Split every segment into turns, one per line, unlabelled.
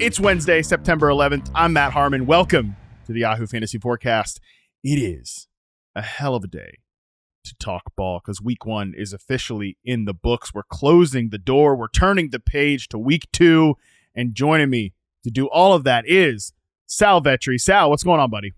It's Wednesday, September 11th. I'm Matt Harmon. Welcome to the Yahoo Fantasy Forecast. It is a hell of a day to talk ball because week one is officially in the books. We're closing the door. We're turning the page to week two. And joining me to do all of that is Sal Vetri. Sal, what's going on, buddy?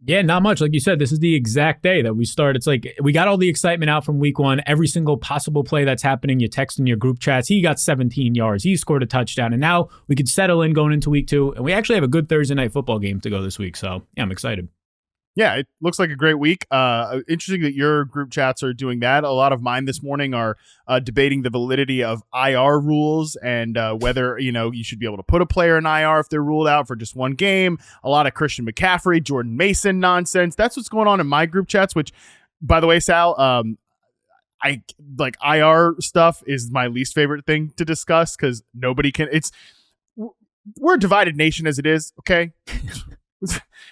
Yeah, not much. Like you said, this is the exact day that we start. It's like we got all the excitement out from week one. Every single possible play that's happening, you text in your group chats. He got 17 yards. He scored a touchdown. And now we could settle in going into week two. And we actually have a good Thursday night football game to go this week. So, yeah, I'm excited.
Yeah, it looks like a great week. Interesting that your group chats are doing that. A lot of mine this morning are debating the validity of IR rules and whether, you should be able to put a player in IR if they're ruled out for just one game. A lot of Christian McCaffrey, Jordan Mason nonsense. That's what's going on in my group chats, which, by the way, Sal, I like IR stuff is my least favorite thing to discuss because nobody can. We're a divided nation as it is, okay?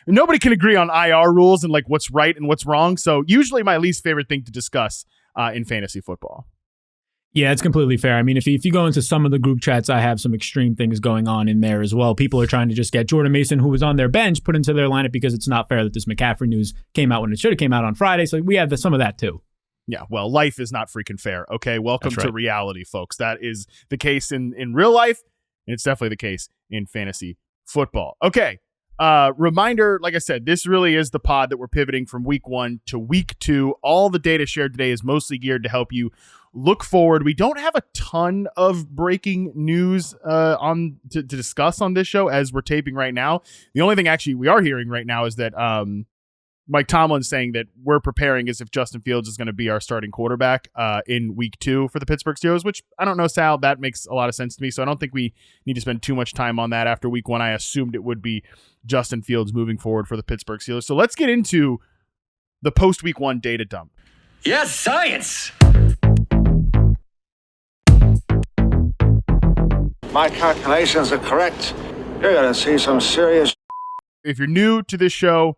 Nobody can agree on IR rules and like what's right and what's wrong. So usually my least favorite thing to discuss in fantasy football.
Yeah, it's completely fair. I mean, if you go into some of the group chats, I have some extreme things going on in there as well. People are trying to just get Jordan Mason, who was on their bench, put into their lineup because it's not fair that this McCaffrey news came out when it should have came out on Friday. So we have some of that too.
Yeah, well, life is not freaking fair. Okay, welcome
That's right.
to reality, folks. That is the case in real life, and it's definitely the case in fantasy football. Okay. Reminder, like I said, this really is the pod that we're pivoting from week one to week two. All the data shared today is mostly geared to help you look forward. We don't have a ton of breaking news to discuss on this show as we're taping right now. The only thing actually we are hearing right now is that Mike Tomlin's saying that we're preparing as if Justin Fields is going to be our starting quarterback in week two for the Pittsburgh Steelers, which I don't know, Sal, that makes a lot of sense to me. So I don't think we need to spend too much time on that after week one. I assumed it would be Justin Fields moving forward for the Pittsburgh Steelers. So let's get into the post-week one data dump.
Yes, science!
My calculations are correct. You're going to see some serious.
If you're new to this show,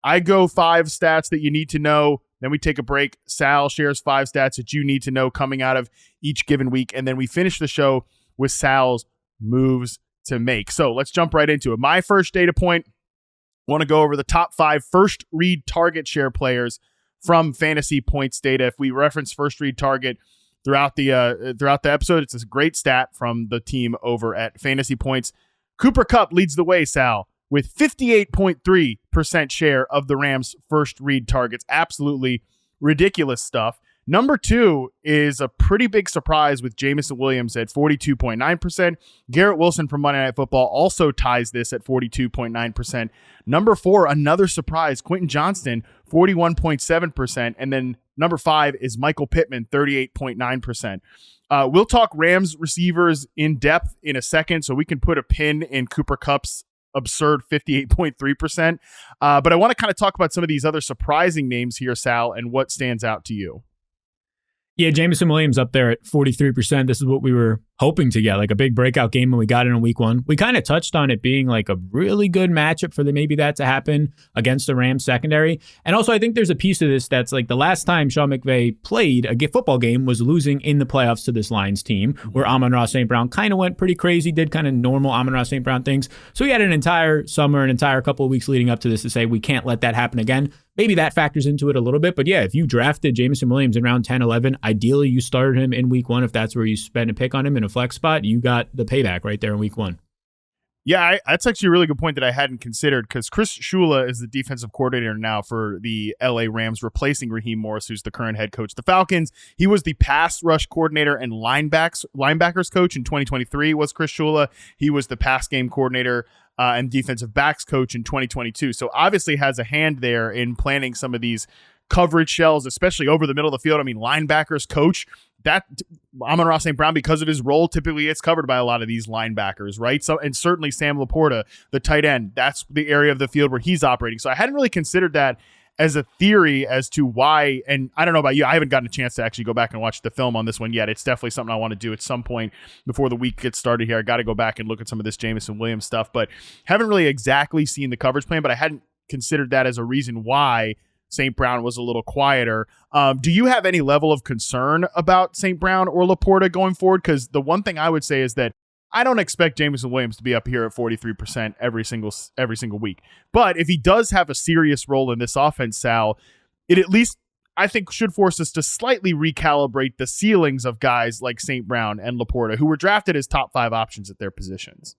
I go 5 stats that you need to know. Then we take a break. Sal shares 5 stats that you need to know coming out of each given week. And then we finish the show with Sal's moves to make. So let's jump right into it. My first data point, I want to go over the top 5 first read target share players from fantasy points data. If we reference first read target throughout the episode, it's a great stat from the team over at Fantasy Points. Cooper Kupp leads the way, Sal, with 58.3% share of the Rams' first read targets. Absolutely ridiculous stuff. Number 2 is a pretty big surprise with Jameson Williams at 42.9%. Garrett Wilson from Monday Night Football also ties this at 42.9%. Number 4, another surprise, Quentin Johnston, 41.7%. And then number 5 is Michael Pittman, 38.9%. We'll talk Rams receivers in depth in a second, so we can put a pin in Cooper Kupp's absurd 58.3%. But I want to kind of talk about some of these other surprising names here, Sal, and what stands out to you.
Yeah, Jameson Williams up there at 43%. This is what we were hoping to get, like a big breakout game when we got it in week one. We kind of touched on it being like a really good matchup for maybe that to happen against the Rams secondary. And also, I think there's a piece of this that's like the last time Sean McVay played a football game was losing in the playoffs to this Lions team, where Amon-Ra St. Brown kind of went pretty crazy, did kind of normal Amon-Ra St. Brown things. So we had an entire summer, an entire couple of weeks leading up to this to say we can't let that happen again. Maybe that factors into it a little bit. But yeah, if you drafted Jameson Williams in round 10, 11, ideally you started him in week one. If that's where you spend a pick on him in a flex spot, you got the payback right there in week one.
Yeah, that's actually a really good point that I hadn't considered because Chris Shula is the defensive coordinator now for the LA Rams, replacing Raheem Morris, who's the current head coach of the Falcons. He was the pass rush coordinator and linebackers coach in 2023 was Chris Shula. He was the pass game coordinator and defensive backs coach in 2022. So obviously has a hand there in planning some of these coverage shells, especially over the middle of the field. I mean, linebackers coach, that Amon-Ra St. Brown, because of his role, typically gets covered by a lot of these linebackers, right? So, and certainly Sam Laporta, the tight end, that's the area of the field where he's operating. So I hadn't really considered that as a theory as to why, and I don't know about you, I haven't gotten a chance to actually go back and watch the film on this one yet. It's definitely something I want to do at some point before the week gets started here. I got to go back and look at some of this Jameson Williams stuff, but haven't really exactly seen the coverage plan, but I hadn't considered that as a reason why St. Brown was a little quieter. Do you have any level of concern about St. Brown or Laporta going forward? Because the one thing I would say is that I don't expect Jameson Williams to be up here at 43% every single week. But if he does have a serious role in this offense, Sal, it at least, I think, should force us to slightly recalibrate the ceilings of guys like St. Brown and Laporta, who were drafted as top 5 options at their positions.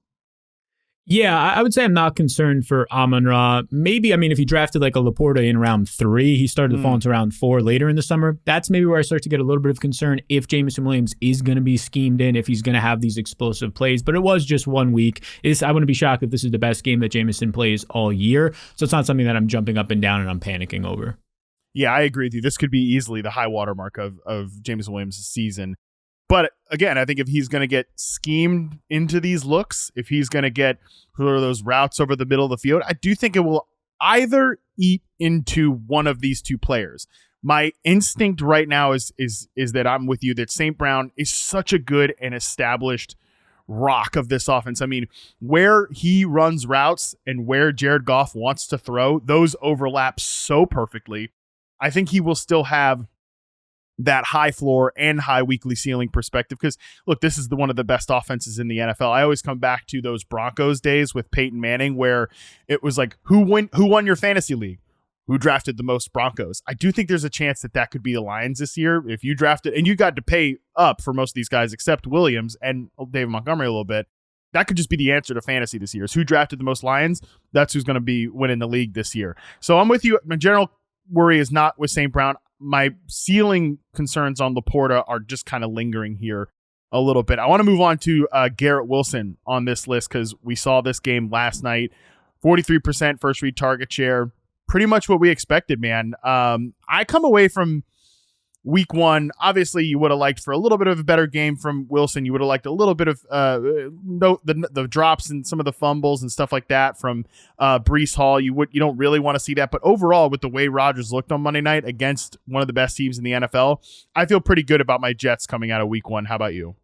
Yeah, I would say I'm not concerned for Amon-Ra. Maybe, if he drafted like a Laporta in round 3, he started to fall into round 4 later in the summer. That's maybe where I start to get a little bit of concern if Jameson Williams is going to be schemed in, if he's going to have these explosive plays. But it was just 1 week. I wouldn't be shocked if this is the best game that Jameson plays all year. So it's not something that I'm jumping up and down and I'm panicking over.
Yeah, I agree with you. This could be easily the high watermark of Jameson Williams' season. But again, I think if he's going to get schemed into these looks, if he's going to get those routes over the middle of the field, I do think it will either eat into one of these two players. My instinct right now is that I'm with you, that St. Brown is such a good and established rock of this offense. Where he runs routes and where Jared Goff wants to throw, those overlap so perfectly. I think he will still have that high floor and high weekly ceiling perspective. Because look, this is one of the best offenses in the NFL. I always come back to those Broncos days with Peyton Manning, where it was like, who won your fantasy league? Who drafted the most Broncos? I do think there's a chance that could be the Lions this year. If you drafted, and you got to pay up for most of these guys, except Williams and David Montgomery a little bit, that could just be the answer to fantasy this year. Is who drafted the most Lions? That's who's going to be winning the league this year. So I'm with you. My general worry is not with St. Brown. My ceiling concerns on Laporta are just kind of lingering here a little bit. I want to move on to Garrett Wilson on this list because we saw this game last night. 43% first read target share. Pretty much what we expected, man. I come away from week 1. Obviously, you would have liked for a little bit of a better game from Wilson. You would have liked a little bit of the drops and some of the fumbles and stuff like that from Breece Hall. You don't really want to see that. But overall, with the way Rodgers looked on Monday night against one of the best teams in the NFL, I feel pretty good about my Jets coming out of week 1. How about you?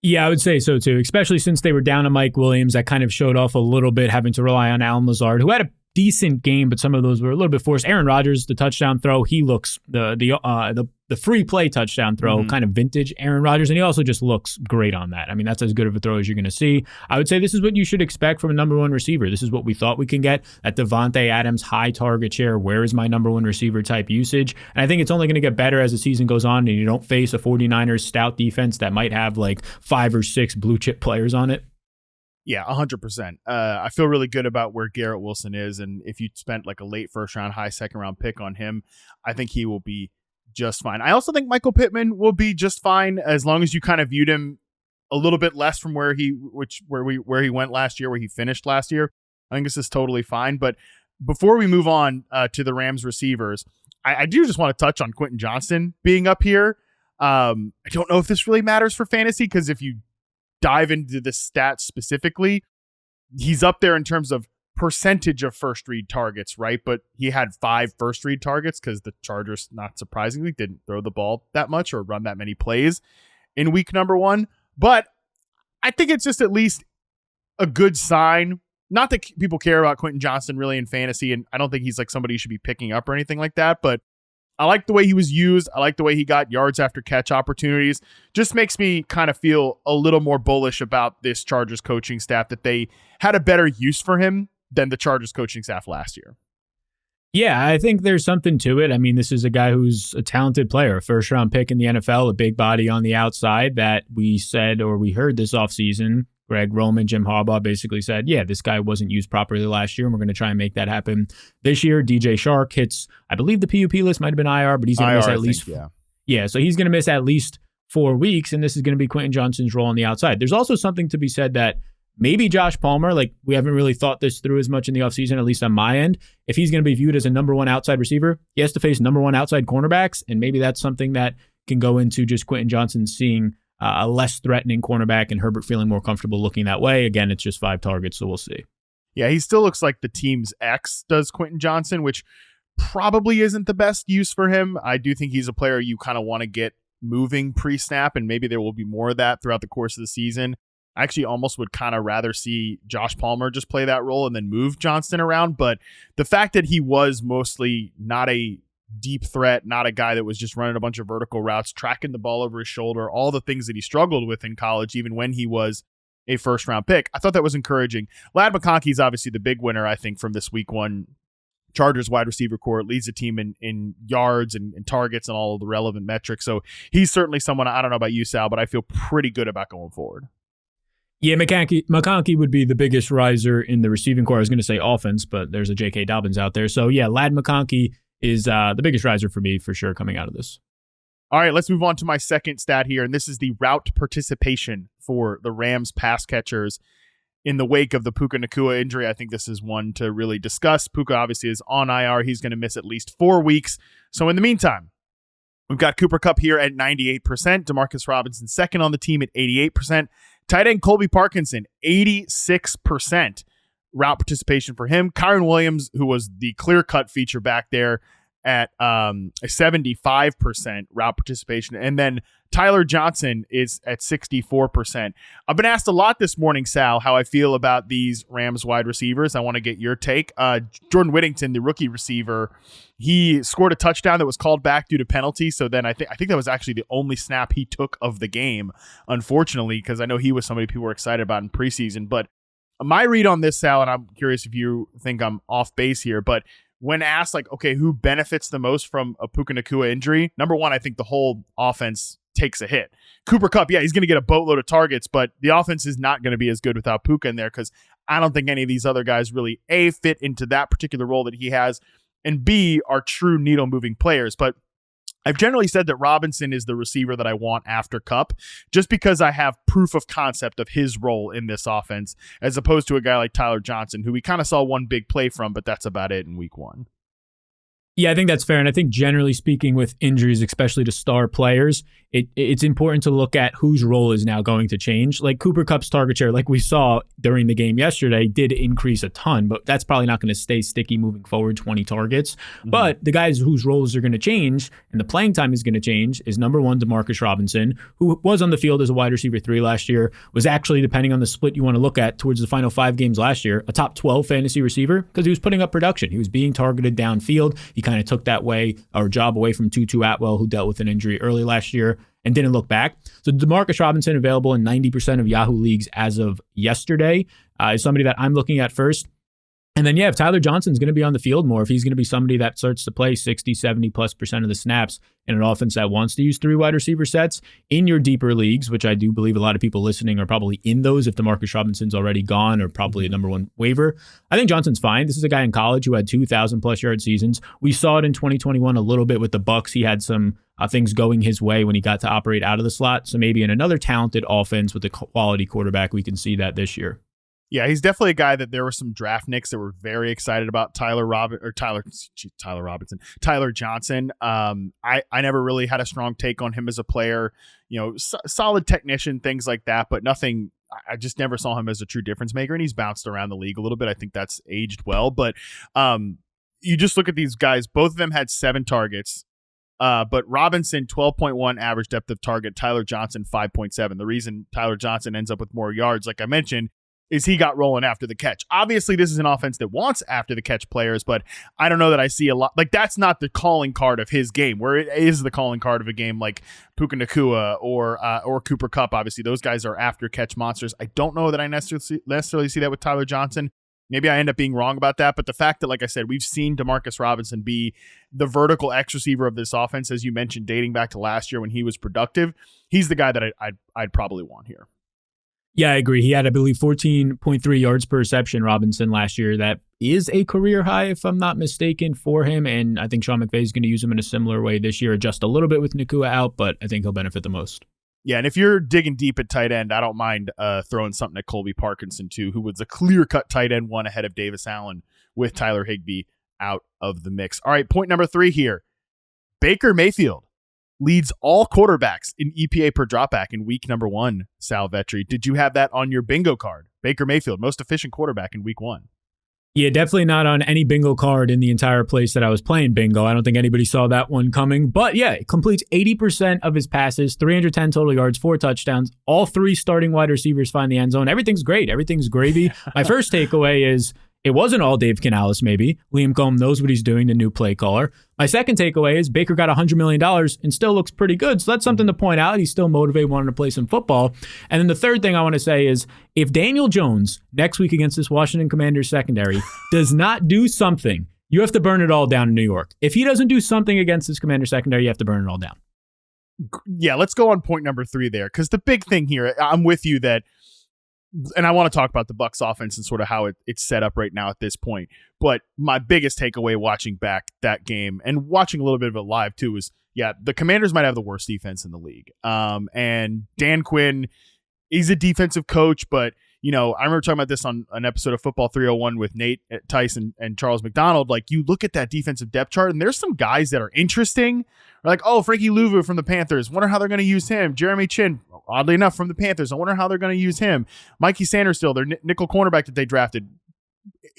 Yeah, I would say so too, especially since they were down to Mike Williams. That kind of showed off a little bit, having to rely on Allen Lazard, who had a decent game, but some of those were a little bit forced. Aaron Rodgers, the touchdown throw, he looks the free play touchdown throw, kind of vintage Aaron Rodgers, and he also just looks great on that. That's as good of a throw as you're going to see. I would say this is what you should expect from a number 1 receiver. This is what we thought we can get at Devontae Adams, high target share. Where is my number 1 receiver type usage? And I think it's only going to get better as the season goes on, and you don't face a 49ers stout defense that might have like 5 or 6 blue chip players on it.
Yeah, 100%. I feel really good about where Garrett Wilson is, and if you spent like a late first round, high second round pick on him, I think he will be just fine. I also think Michael Pittman will be just fine as long as you kind of viewed him a little bit less from where he went last year, where he finished last year. I think this is totally fine. But before we move on to the Rams receivers, I do just want to touch on Quentin Johnston being up here. I don't know if this really matters for fantasy, because if you dive into the stats specifically, he's up there in terms of percentage of first read targets, right? But he had 5 first read targets because the Chargers, not surprisingly, didn't throw the ball that much or run that many plays in week number 1. But I think it's just at least a good sign. Not that people care about Quentin Johnston really in fantasy, and I don't think he's like somebody you should be picking up or anything like that, but I like the way he was used. I like the way he got yards after catch opportunities. Just makes me kind of feel a little more bullish about this Chargers coaching staff, that they had a better use for him than the Chargers coaching staff last year.
Yeah, I think there's something to it. This is a guy who's a talented player, a first-round pick in the NFL, a big body on the outside that we heard this offseason. Greg Roman, Jim Harbaugh basically said, yeah, this guy wasn't used properly last year, and we're going to try and make that happen this year. DJ Shark hits, I believe the PUP list might have been IR, but he's going to miss at least. Yeah, so he's going to miss at least 4 weeks, and this is going to be Quentin Johnston's role on the outside. There's also something to be said that maybe Josh Palmer, we haven't really thought this through as much in the offseason, at least on my end. If he's going to be viewed as a number 1 outside receiver, he has to face number 1 outside cornerbacks, and maybe that's something that can go into just Quentin Johnston seeing a less threatening cornerback and Herbert feeling more comfortable looking that way. Again, it's just 5 targets, so we'll see.
Yeah, he still looks like the team's X does Quentin Johnston, which probably isn't the best use for him. I do think he's a player you kind of want to get moving pre-snap, and maybe there will be more of that throughout the course of the season. I actually almost would kind of rather see Josh Palmer just play that role and then move Johnston around. But the fact that he was mostly not a deep threat, not a guy that was just running a bunch of vertical routes, tracking the ball over his shoulder, all the things that he struggled with in college, even when he was a first-round pick. I thought that was encouraging. Ladd McConkey is obviously the big winner, I think, from this week one Chargers wide receiver core. Leads the team in yards and targets and all of the relevant metrics. So he's certainly someone, I don't know about you, Sal, but I feel pretty good about going forward.
Yeah, McConkey would be the biggest riser in the receiving core. I was going to say offense, but there's a J.K. Dobbins out there. So yeah, Ladd McConkey is the biggest riser for me for sure coming out of this.
All right, let's move on to my second stat here, and this is the route participation for the Rams pass catchers in the wake of the Puka Nacua injury. I think this is one to really discuss. Puka obviously is on IR. He's going to miss at least 4 weeks. So in the meantime, we've got Cooper Kupp here at 98%, Demarcus Robinson second on the team at 88%, tight end Colby Parkinson, 86% route participation for him. Kyron Williams, who was the clear-cut feature back there, at a 75% route participation. And then Tyler Johnson is at 64%. I've been asked a lot this morning, Sal, how I feel about these Rams wide receivers. I want to get your take. Jordan Whittington, the rookie receiver, he scored a touchdown that was called back due to penalty. So then I think that was actually the only snap he took of the game, unfortunately, because I know he was somebody people were excited about in preseason. But my read on this, Sal, and I'm curious if you think I'm off base here, but when asked, like, okay, who benefits the most from a Puka Nacua injury? Number one, I think the whole offense takes a hit. Cooper Kupp, yeah, he's going to get a boatload of targets, but the offense is not going to be as good without Puka in there because I don't think any of these other guys really, A, fit into that particular role that he has, and B, are true needle-moving players. But I've generally said that Robinson is the receiver that I want after Kupp, just because I have proof of concept of his role in this offense, as opposed to a guy like Tyler Johnson, who we kind of saw one big play from, but that's about it in week one.
Yeah, I think that's fair. And I think generally speaking with injuries, especially to star players, it's important to look at whose role is now going to change. Like Cooper Kupp's target share, like we saw during the game yesterday, did increase a ton, but that's probably not going to stay sticky moving forward, 20 targets. Mm-hmm. But the guys whose roles are going to change and the playing time is going to change is number one, Demarcus Robinson, who was on the field as a wide receiver 3 last year, was actually, depending on the split you want to look at, towards the final 5 games last year, a top 12 fantasy receiver because he was putting up production. He was being targeted downfield. He kind of took that job away from Tutu Atwell, who dealt with an injury early last year and didn't look back. So Demarcus Robinson, available in 90% of Yahoo leagues as of yesterday, is somebody that I'm looking at first. And then, yeah, if Tyler Johnson's going to be on the field more, if he's going to be somebody that starts to play 60, 70+% of the snaps in an offense that wants to use 3 wide receiver sets in your deeper leagues, which I do believe a lot of people listening are probably in those if Demarcus Robinson's already gone or probably a number one waiver, I think Johnson's fine. This is a guy in college who had 2,000+ yard seasons. We saw it in 2021 a little bit with the Bucs. He had some things going his way when he got to operate out of the slot. So maybe in another talented offense with a quality quarterback, we can see that this year.
Yeah, he's definitely a guy that there were some draft nicks that were very excited about. Tyler Johnson. I never really had a strong take on him as a player. Solid technician, things like that, but nothing. I just never saw him as a true difference maker, and he's bounced around the league a little bit. I think that's aged well, but you just look at these guys. Both of them had 7 targets. But Robinson, 12.1 average depth of target. Tyler Johnson, 5.7. The reason Tyler Johnson ends up with more yards, like I mentioned, is he got rolling after the catch. Obviously, this is an offense that wants after the catch players, but I don't know that I see a lot. Like, that's not the calling card of his game, where it is the calling card of a game like Puka Nacua or Cooper Kupp. Obviously, those guys are after catch monsters. I don't know that I necessarily see that with Tyler Johnson. Maybe I end up being wrong about that, but the fact that, like I said, we've seen Demarcus Robinson be the vertical X receiver of this offense, as you mentioned, dating back to last year when he was productive, he's the guy that I'd probably want here.
Yeah, I agree. He had, I believe, 14.3 yards per reception, Robinson, last year. That is a career high, if I'm not mistaken, for him. And I think Sean McVay is going to use him in a similar way this year, adjust a little bit with Nacua out, but I think he'll benefit the most.
Yeah, and if you're digging deep at tight end, I don't mind throwing something at Colby Parkinson, too, who was a clear-cut tight end one ahead of Davis Allen with Tyler Higbee out of the mix. All right, point number 3 here. Baker Mayfield leads all quarterbacks in EPA per dropback in week number 1, Sal Vetri. Did you have that on your bingo card? Baker Mayfield, most efficient quarterback in week 1.
Yeah, definitely not on any bingo card in the entire place that I was playing bingo. I don't think anybody saw that one coming. But yeah, it completes 80% of his passes, 310 total yards, 4 touchdowns. All 3 starting wide receivers find the end zone. Everything's great. Everything's gravy. My first takeaway is it wasn't all Dave Canales, maybe. Liam Cohen knows what he's doing, the new play caller. My second takeaway is Baker got $100 million and still looks pretty good. So that's something to point out. He's still motivated, wanting to play some football. And then the third thing I want to say is if Daniel Jones next week against this Washington Commanders secondary does not do something, you have to burn it all down in New York. If he doesn't do something against this Commander secondary, you have to burn it all down.
Yeah, let's go on point number 3 there, because the big thing here, I'm with you that, and I want to talk about the Bucs offense and sort of how it's set up right now at this point. But my biggest takeaway watching back that game and watching a little bit of it live too is, yeah, the Commanders might have the worst defense in the league. And Dan Quinn, he's a defensive coach, but you know, I remember talking about this on an episode of Football 301 with Nate Tyson and Charles McDonald. Like, you look at that defensive depth chart, and there's some guys that are interesting. Like, oh, Frankie Louvu from the Panthers. Wonder how they're going to use him. Jeremy Chin, oddly enough, from the Panthers. I wonder how they're going to use him. Mikey Sanders still, their nickel cornerback that they drafted.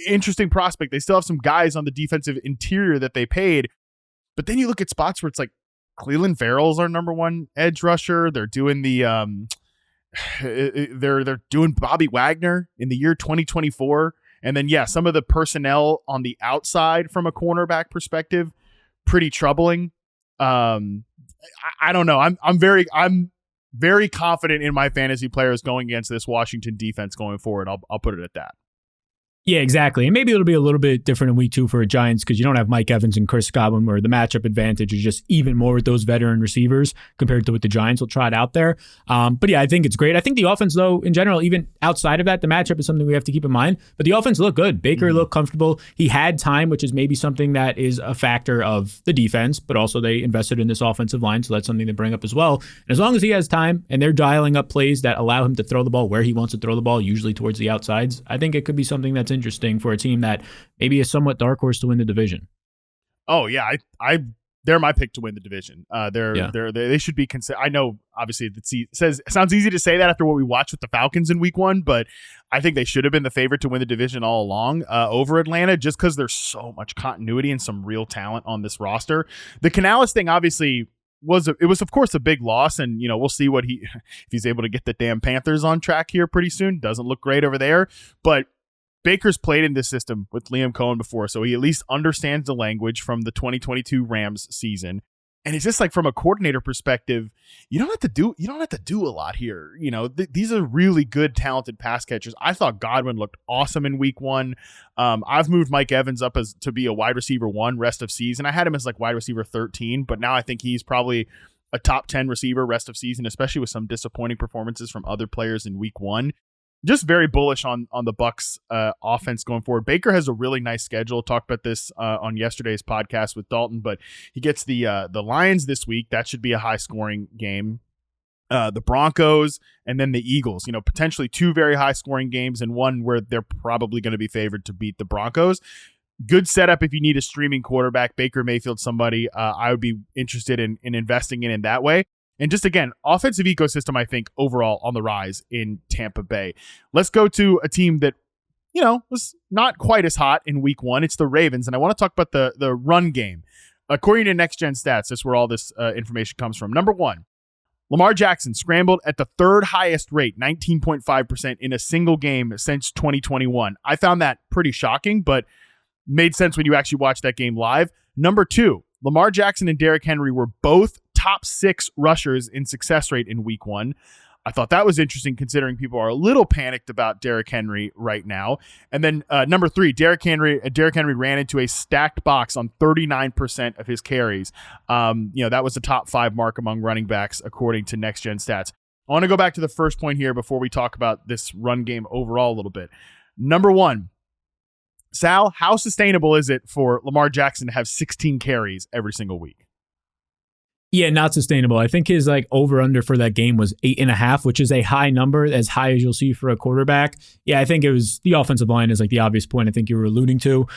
Interesting prospect. They still have some guys on the defensive interior that they paid. But then you look at spots where it's like Cleveland Farrell's our number one edge rusher. They're doing the they're doing Bobby Wagner in the year 2024. And then, yeah, some of the personnel on the outside from a cornerback perspective, pretty troubling. I don't know. I'm very confident in my fantasy players going against this Washington defense going forward. I'll put it at that.
Yeah, exactly. And maybe it'll be a little bit different in week 2 for the Giants because you don't have Mike Evans and Chris Godwin, where the matchup advantage is just even more with those veteran receivers compared to what the Giants will try it out there. But yeah, I think it's great. I think the offense, though, in general, even outside of that, the matchup is something we have to keep in mind. But the offense looked good. Baker looked comfortable. He had time, which is maybe something that is a factor of the defense, but also they invested in this offensive line, so that's something to bring up as well. And as long as he has time and they're dialing up plays that allow him to throw the ball where he wants to throw the ball, usually towards the outsides, I think it could be something that's interesting for a team that maybe is somewhat dark horse to win the division.
Oh yeah, they're my pick to win the division. They should be considered. I know obviously it sounds easy to say that after what we watched with the Falcons in week 1, but I think they should have been the favorite to win the division all along over Atlanta, just because there's so much continuity and some real talent on this roster. The Canales thing obviously was of course a big loss, and you know, we'll see what if he's able to get the damn Panthers on track here pretty soon. Doesn't look great over there, but Baker's played in this system with Liam Cohen before, so he at least understands the language from the 2022 Rams season. And it's just like, from a coordinator perspective, you don't have to do a lot here. You know, these are really good, talented pass catchers. I thought Godwin looked awesome in week 1. I've moved Mike Evans up to be a wide receiver 1 rest of season. I had him as like wide receiver 13, but now I think he's probably a top 10 receiver rest of season, especially with some disappointing performances from other players in week 1. Just very bullish on the Bucs offense going forward. Baker has a really nice schedule. Talked about this on yesterday's podcast with Dalton, but he gets the Lions this week. That should be a high scoring game. The Broncos and then the Eagles. You know, potentially 2 very high scoring games and one where they're probably going to be favored to beat the Broncos. Good setup if you need a streaming quarterback. Baker Mayfield, somebody I would be interested in investing in that way. And just, again, offensive ecosystem, I think, overall on the rise in Tampa Bay. Let's go to a team that, you know, was not quite as hot in week 1. It's the Ravens. And I want to talk about the run game. According to Next Gen Stats, that's where all this information comes from. Number 1, Lamar Jackson scrambled at the 3rd highest rate, 19.5% in a single game since 2021. I found that pretty shocking, but made sense when you actually watch that game live. Number 2, Lamar Jackson and Derrick Henry were both top 6 rushers in success rate in week 1. I thought that was interesting considering people are a little panicked about Derrick Henry right now. And then number 3, Derrick Henry ran into a stacked box on 39% of his carries. That was the top 5 mark among running backs according to Next Gen Stats. I want to go back to the first point here before we talk about this run game overall a little bit. Number 1, Sal, how sustainable is it for Lamar Jackson to have 16 carries every single week?
Yeah, not sustainable. I think his over-under for that game was 8.5, which is a high number, as high as you'll see for a quarterback. Yeah, I think it was the offensive line is the obvious point I think you were alluding to.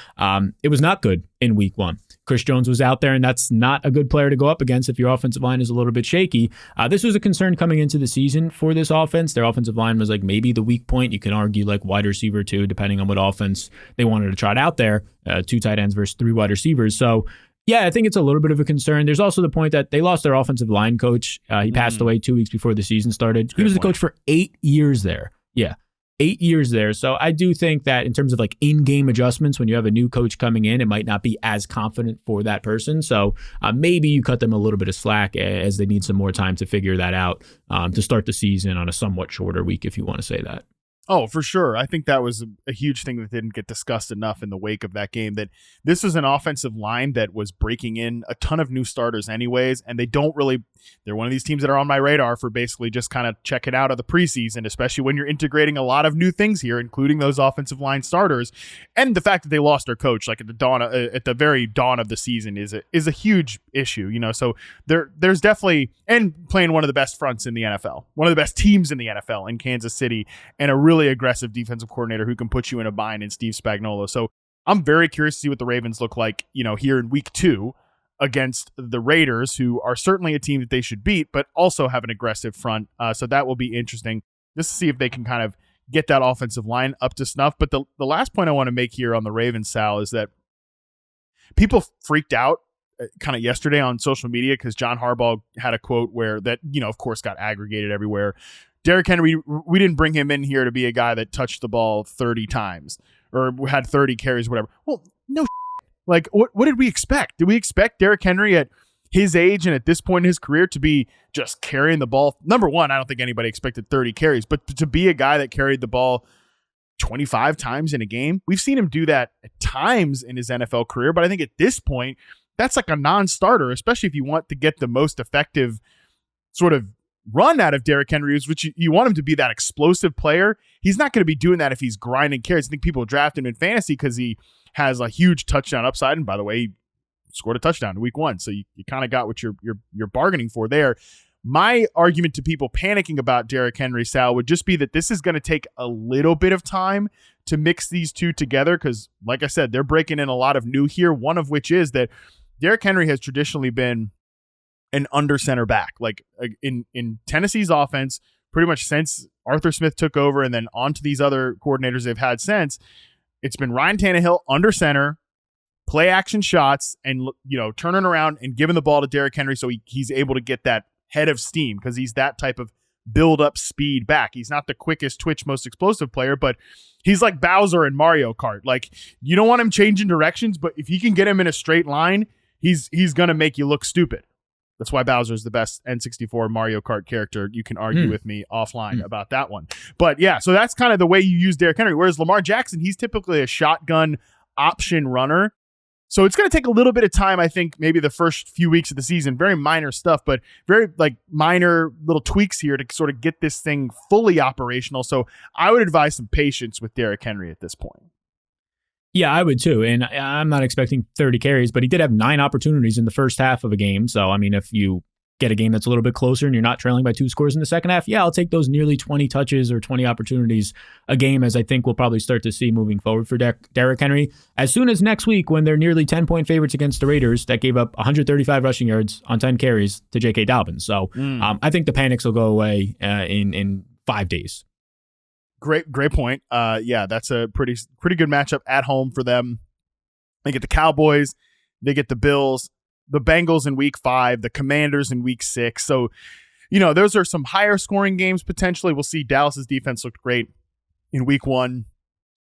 It was not good in week 1. Chris Jones was out there, and that's not a good player to go up against if your offensive line is a little bit shaky. This was a concern coming into the season for this offense. Their offensive line was maybe the weak point. You can argue wide receiver 2, depending on what offense they wanted to trot out there. 2 tight ends versus 3 wide receivers. So, yeah, I think it's a little bit of a concern. There's also the point that they lost their offensive line coach. He passed away 2 weeks before the season started. He was the coach for 8 years there. Yeah. 8 years there. So I do think that in terms of like in-game adjustments, when you have a new coach coming in, it might not be as confident for that person. So maybe you cut them a little bit of slack as they need some more time to figure that out to start the season on a somewhat shorter week, if you want to say that.
Oh, for sure. I think that was a huge thing that didn't get discussed enough in the wake of that game, that this was an offensive line that was breaking in a ton of new starters anyways, and they're one of these teams that are on my radar for basically just kind of checking out of the preseason, especially when you're integrating a lot of new things here, including those offensive line starters. And the fact that they lost their coach like at the very dawn of the season is a huge issue, so there's definitely, and playing one of the best fronts in the NFL, one of the best teams in the NFL in Kansas City, and a really aggressive defensive coordinator who can put you in a bind in Steve Spagnuolo. So I'm very curious to see what the Ravens look like, here in week 2 against the Raiders, who are certainly a team that they should beat, but also have an aggressive front. So that will be interesting just to see if they can kind of get that offensive line up to snuff. But the last point I want to make here on the Ravens, Sal, is that people freaked out kind of yesterday on social media because John Harbaugh had a quote where that, of course, got aggregated everywhere. Derrick Henry, we didn't bring him in here to be a guy that touched the ball 30 times or had 30 carries, whatever. Well, no. Like, what did we expect? Did we expect Derrick Henry at his age and at this point in his career to be just carrying the ball? Number one, I don't think anybody expected 30 carries, but to be a guy that carried the ball 25 times in a game, we've seen him do that at times in his NFL career. But I think at this point, that's like a non-starter, especially if you want to get the most effective sort of run out of Derrick Henry, which you want him to be that explosive player. He's not going to be doing that if he's grinding carries. I think people draft him in fantasy because he has a huge touchdown upside. And by the way, he scored a touchdown in week 1. So you kind of got what you're bargaining for there. My argument to people panicking about Derrick Henry, Sal, would just be that this is going to take a little bit of time to mix these two together. Because like I said, they're breaking in a lot of new here. One of which is that Derrick Henry has traditionally been an under center back. Like in Tennessee's offense, pretty much since Arthur Smith took over and then on to these other coordinators they've had since, it's been Ryan Tannehill under center, play action shots, and turning around and giving the ball to Derrick Henry so he's able to get that head of steam because he's that type of build up speed back. He's not the quickest twitch, most explosive player, but he's like Bowser in Mario Kart. Like, you don't want him changing directions, but if you can get him in a straight line, he's going to make you look stupid. That's why Bowser is the best N64 Mario Kart character. You can argue with me offline about that one. But yeah, so that's kind of the way you use Derrick Henry. Whereas Lamar Jackson, he's typically a shotgun option runner. So it's going to take a little bit of time, I think, maybe the first few weeks of the season. Very minor stuff, but very like minor little tweaks here to sort of get this thing fully operational. So I would advise some patience with Derrick Henry at this point.
Yeah, I would too. And I'm not expecting 30 carries, but he did have 9 opportunities in the first half of a game. So, I mean, if you get a game that's a little bit closer and you're not trailing by 2 scores in the second half, yeah, I'll take those nearly 20 touches or 20 opportunities a game, as I think we'll probably start to see moving forward for Derrick Henry. As soon as next week, when they're nearly 10-point favorites against the Raiders that gave up 135 rushing yards on 10 carries to J.K. Dobbins. So I think the panics will go away in 5 days.
Great point. Yeah, that's a pretty good matchup at home for them. They get the Cowboys, they get the Bills, the Bengals in week 5, the Commanders in week 6. So, those are some higher scoring games potentially. We'll see. Dallas's defense looked great in week 1.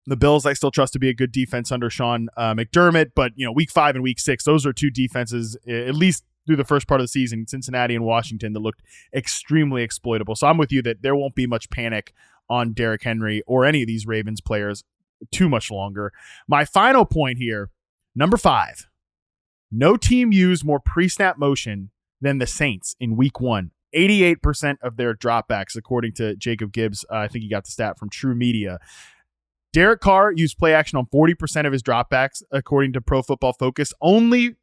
The Bills, I still trust to be a good defense under Sean McDermott, but week 5 and week 6, those are 2 defenses, at least through the first part of the season, Cincinnati and Washington, that looked extremely exploitable. So I'm with you that there won't be much panic on Derrick Henry or any of these Ravens players too much longer. My final point here, number 5, no team used more pre-snap motion than the Saints in week 1. 88% of their dropbacks, according to Jacob Gibbs. I think he got the stat from True Media. Derek Carr used play action on 40% of his dropbacks, according to Pro Football Focus. Only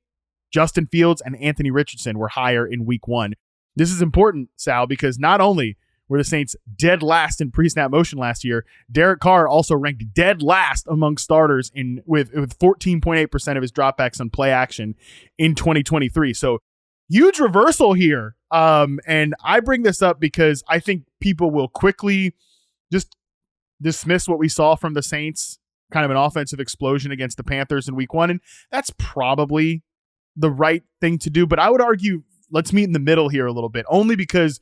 Justin Fields and Anthony Richardson were higher in week 1. This is important, Sal, because not only were the Saints dead last in pre-snap motion last year, Derek Carr also ranked dead last among starters with 14.8% of his dropbacks on play action in 2023. So huge reversal here. And I bring this up because I think people will quickly just dismiss what we saw from the Saints, kind of an offensive explosion against the Panthers in week 1. And that's probably the right thing to do. But I would argue, let's meet in the middle here a little bit, only because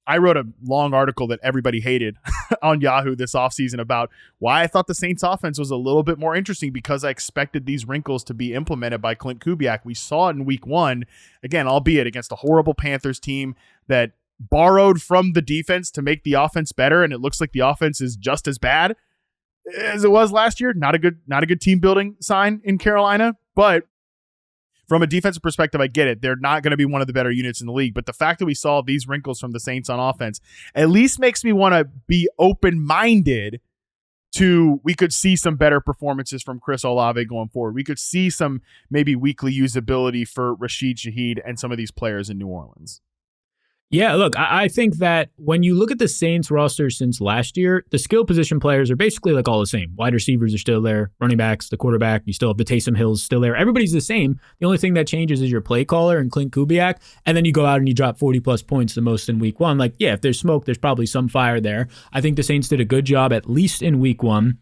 I wrote a long article that everybody hated on Yahoo this offseason about why I thought the Saints offense was a little bit more interesting, because I expected these wrinkles to be implemented by Clint Kubiak. We saw it in week 1, again, albeit against a horrible Panthers team that borrowed from the defense to make the offense better, and it looks like the offense is just as bad as it was last year. Not a good team building sign in Carolina, but from a defensive perspective, I get it. They're not going to be one of the better units in the league, but the fact that we saw these wrinkles from the Saints on offense at least makes me want to be open-minded to, we could see some better performances from Chris Olave going forward. We could see some maybe weekly usability for Rashid Shaheed and some of these players in New Orleans.
Yeah, look, I think that when you look at the Saints roster since last year, the skill position players are basically like all the same. Wide receivers are still there, running backs, the quarterback, you still have the Taysom Hills still there. Everybody's the same. The only thing that changes is your play caller and Clint Kubiak, and then you go out and you drop 40-plus points, the most in week 1. Like, yeah, if there's smoke, there's probably some fire there. I think the Saints did a good job, at least in week 1.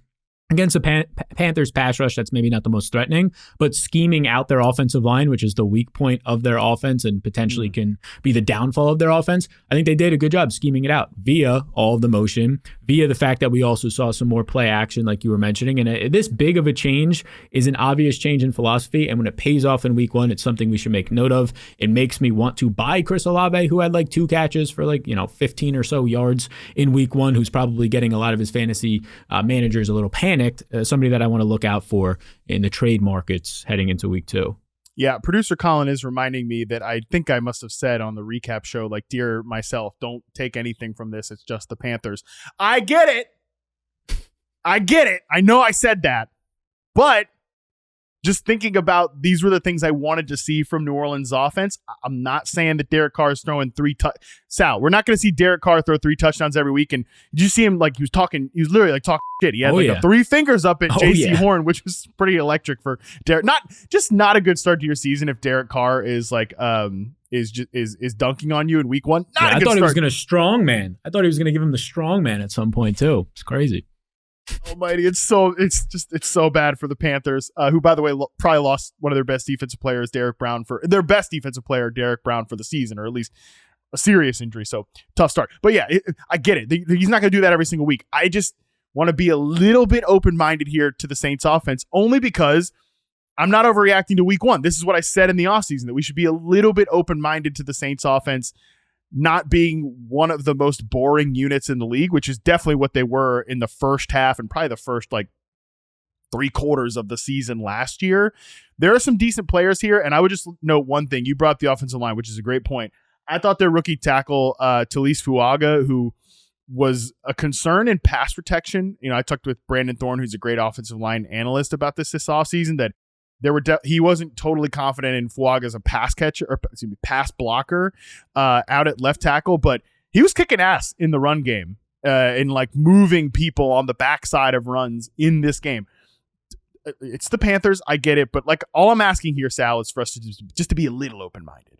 Against the Panthers pass rush, that's maybe not the most threatening, but scheming out their offensive line, which is the weak point of their offense and potentially can be the downfall of their offense, I think they did a good job scheming it out via all of the motion, via the fact that we also saw some more play action like you were mentioning. And this big of a change is an obvious change in philosophy, and when it pays off in week 1, it's something we should make note of. It makes me want to buy Chris Olave, who had like 2 catches for 15 or so yards in week 1, who's probably getting a lot of his fantasy managers a little panicked. Somebody that I want to look out for in the trade markets heading into week 2.
Yeah, producer Colin is reminding me that I think I must have said on the recap show, like, dear myself, don't take anything from this. It's just the Panthers. I get it. I know I said that. But just thinking about, these were the things I wanted to see from New Orleans offense. I'm not saying that Derek Carr is throwing 3 Sal, we're not going to see Derek Carr throw 3 touchdowns every week. And did you see him, like, he was literally like talking shit. He had 3 fingers up at JC Horn, which was pretty electric for Derek. Not a good start to your season if Derek Carr is like is dunking on you in week 1.
I thought he was going to strongman. I thought he was going to give him the strongman at some point too. It's crazy.
Almighty, it's so bad for the Panthers, who, by the way, probably lost one of their best defensive players, Derek Brown, for their best defensive player, Derek Brown, for the season, or at least a serious injury. So tough start. But yeah, I get it. He's not going to do that every single week. I just want to be a little bit open-minded here to the Saints offense, only because I'm not overreacting to week 1. This is what I said in the offseason, that we should be a little bit open-minded to the Saints offense not being one of the most boring units in the league, which is definitely what they were in the first half and probably the first 3 quarters of the season last year. There are some decent players here, and I would just note one thing. You brought up the offensive line, which is a great point. I thought their rookie tackle, Talise Fuaga, who was a concern in pass protection. I talked with Brandon Thorne, who's a great offensive line analyst, about this offseason, that he wasn't totally confident in Fuaga as a pass blocker out at left tackle, but he was kicking ass in the run game in moving people on the backside of runs in this game. It's the Panthers, I get it, but all I'm asking here, Sal, is for us to just to be a little open-minded.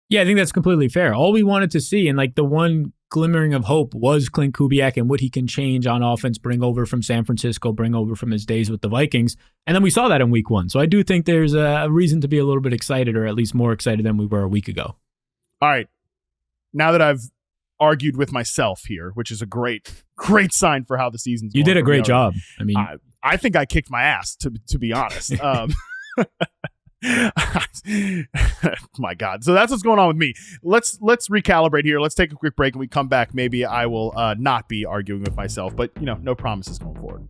Yeah, I think that's completely fair. All we wanted to see, and the one glimmering of hope, was Clint Kubiak and what he can change on offense, bring over from San Francisco, bring over from his days with the Vikings. And then we saw that in week 1. So I do think there's a reason to be a little bit excited, or at least more excited than we were a week ago.
All right. Now that I've argued with myself here, which is a great sign for how the season's going.
You did a great job. I mean,
I think I kicked my ass, to be honest. My God. So that's what's going on with me. Let's recalibrate here. Let's take a quick break, and we come back. Maybe I will not be arguing with myself, but no promises going forward.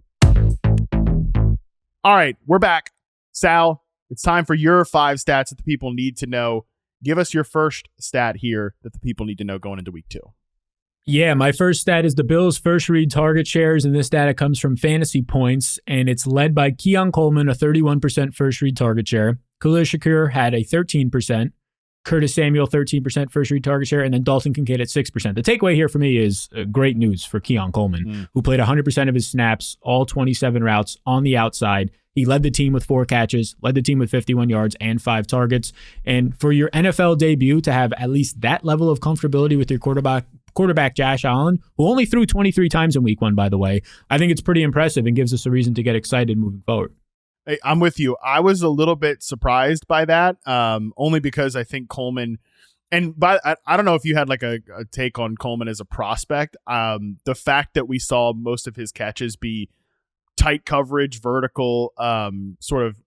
All right, we're back. Sal, it's time for your 5 stats that the people need to know. Give us your first stat here that the people need to know going into week 2.
Yeah, my first stat is the Bills' first read target shares, and this data comes from Fantasy Points, and it's led by Keon Coleman, a 31% first read target share. Khalil Shakir had a 13%, Curtis Samuel 13% first read target share, and then Dalton Kincaid at 6%. The takeaway here for me is great news for Keon Coleman, who played 100% of his snaps, all 27 routes on the outside. He led the team with 4 catches, led the team with 51 yards and 5 targets. And for your NFL debut to have at least that level of comfortability with your quarterback Josh Allen, who only threw 23 times in week 1, by the way, I think it's pretty impressive and gives us a reason to get excited moving forward.
Hey, I'm with you. I was a little bit surprised by that, only because I think Coleman And I don't know if you had like a take on Coleman as a prospect. The fact that we saw most of his catches be tight coverage, vertical, sort of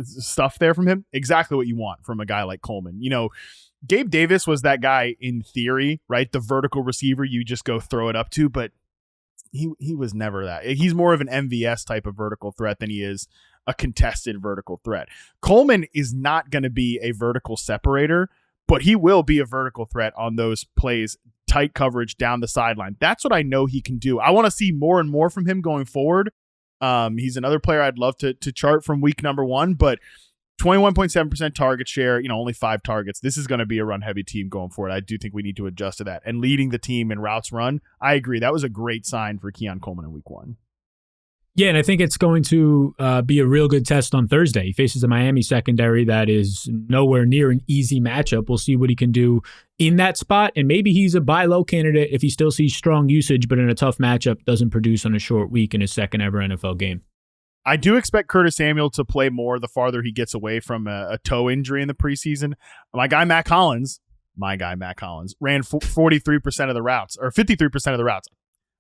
stuff there from him, exactly what you want from a guy like Coleman. You know, Gabe Davis was that guy in theory, right? The vertical receiver you just go throw it up to, but he was never that. He's more of an MVS type of vertical threat than he is a contested vertical threat. Coleman is not going to be a vertical separator, but he will be a vertical threat on those plays, tight coverage down the sideline. That's what I know he can do. I want to see more and more from him going forward. He's another player I'd love to chart from week number 1, but 21.7% target share, only 5 targets. This is going to be a run-heavy team going forward. I do think we need to adjust to that. And leading the team in routes run, I agree. That was a great sign for Keon Coleman in week 1.
Yeah, and I think it's going to be a real good test on Thursday. He faces a Miami secondary that is nowhere near an easy matchup. We'll see what he can do in that spot, and maybe he's a buy low candidate if he still sees strong usage, but in a tough matchup doesn't produce on a short week in his second ever NFL game.
I do expect Curtis Samuel to play more the farther he gets away from a toe injury in the preseason. My guy Matt Collins ran 43% of the routes, or 53% of the routes.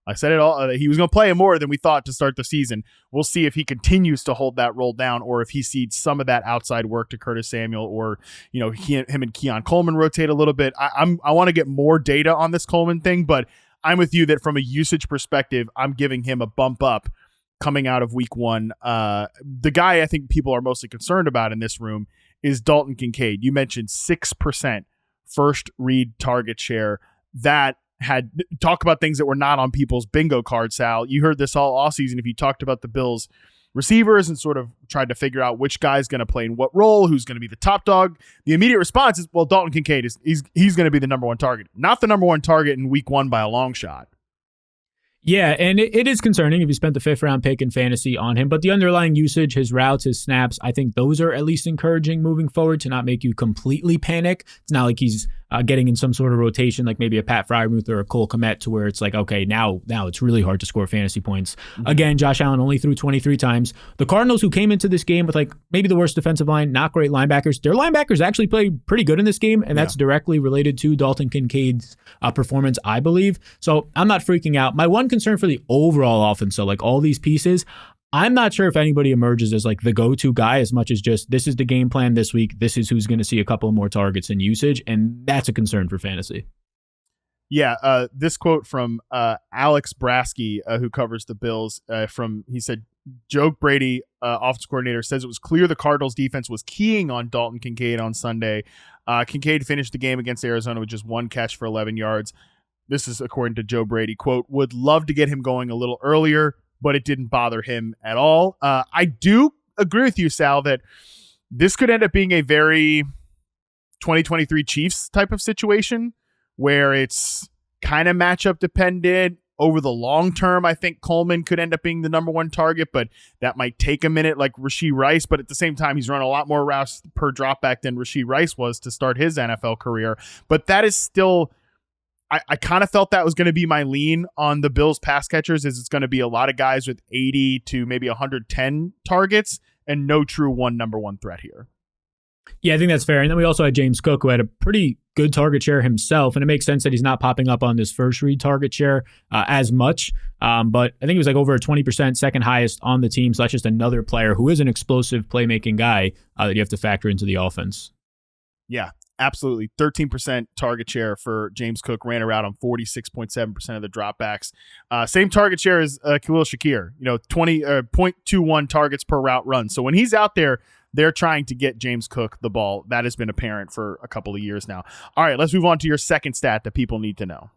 I said it all. He was going to play more than we thought to start the season. We'll see if he continues to hold that roll down, or if he cedes some of that outside work to Curtis Samuel, or him and Keon Coleman rotate a little bit. I want to get more data on this Coleman thing, but I'm with you that from a usage perspective, I'm giving him a bump up coming out of week 1. The guy I think people are mostly concerned about in this room is Dalton Kincaid. You mentioned 6% first read target share. That had talk about things that were not on people's bingo card, Sal. You heard this all offseason if you talked about the Bills receivers and sort of tried to figure out which guy's going to play in what role, who's going to be the top dog. The immediate response is, well, Dalton Kincaid he's going to be the number 1 target. Not the number 1 target in week 1 by a long shot.
Yeah, and it is concerning if you spent the 5th round pick in fantasy on him, but the underlying usage, his routes, his snaps, I think those are at least encouraging moving forward to not make you completely panic. It's not like he's getting in some sort of rotation like maybe a Pat Frymuth or a Cole Kmet to where it's like, okay, now it's really hard to score fantasy points. Mm-hmm. Again, Josh Allen only threw 23 times. The Cardinals, who came into this game with like maybe the worst defensive line, not great linebackers, their linebackers actually played pretty good in this game, and that's directly related to Dalton Kincaid's performance, I believe. So I'm not freaking out. My one concern for the overall offense, so like all these pieces, I'm not sure if anybody emerges as like the go-to guy as much as just this is the game plan this week. This is who's going to see a couple more targets and usage, and that's a concern for fantasy.
Yeah, this quote from Alex Brasky, who covers the Bills, he said, Joe Brady, offensive coordinator, says it was clear the Cardinals defense was keying on Dalton Kincaid on Sunday. Kincaid finished the game against Arizona with just 1 catch for 11 yards. This is according to Joe Brady, quote, would love to get him going a little earlier, but it didn't bother him at all. I do agree with you, Sal, that this could end up being a very 2023 Chiefs type of situation where it's kind of matchup dependent. Over the long term, I think Coleman could end up being the number 1 target, but that might take a minute like Rashee Rice. But at the same time, he's run a lot more routes per dropback than Rashee Rice was to start his NFL career. But that is still... I kind of felt that was going to be my lean on the Bills pass catchers, is it's going to be a lot of guys with 80 to maybe 110 targets and no true number one threat here.
Yeah, I think that's fair. And then we also had James Cook, who had a pretty good target share himself. And it makes sense that he's not popping up on this first read target share as much. But I think he was like over a 20%, second highest on the team. So that's just another player who is an explosive playmaking guy that you have to factor into the offense.
Yeah, absolutely. 13% target share for James Cook, ran around on 46.7% of the dropbacks. Same target share as Khalil Shakir, 0.21 targets per route run. So when he's out there, they're trying to get James Cook the ball. That has been apparent for a couple of years now. All right, let's move on to your second stat that people need to know.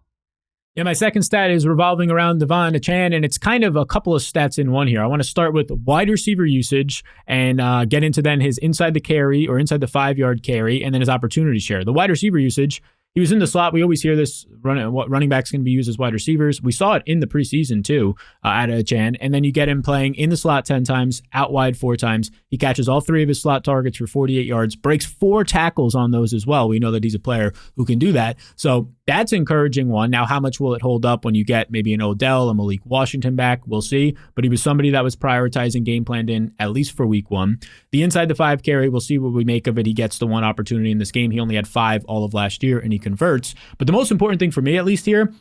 Yeah, my second stat is revolving around Devon Achane, and it's kind of a couple of stats in one here. I want to start with wide receiver usage and get into then his inside the carry or inside the 5-yard carry, and then his opportunity share. The wide receiver usage, He was in the slot. We always hear this, running backs can be used as wide receivers. We saw it in the preseason too, at Achan. And then you get him playing in the slot 10 times, out wide 4 times. He catches all 3 of his slot targets for 48 yards, breaks 4 tackles on those as well. We know that he's a player who can do that. So that's encouraging one. Now, how much will it hold up when you get maybe an Odell, a Malik Washington back? We'll see. But he was somebody that was prioritizing, game planned in, at least for week 1. The inside the 5 carry, we'll see what we make of it. He gets the 1 opportunity in this game. He only had 5 all of last year, and he converts. But the most important thing for me, at least here,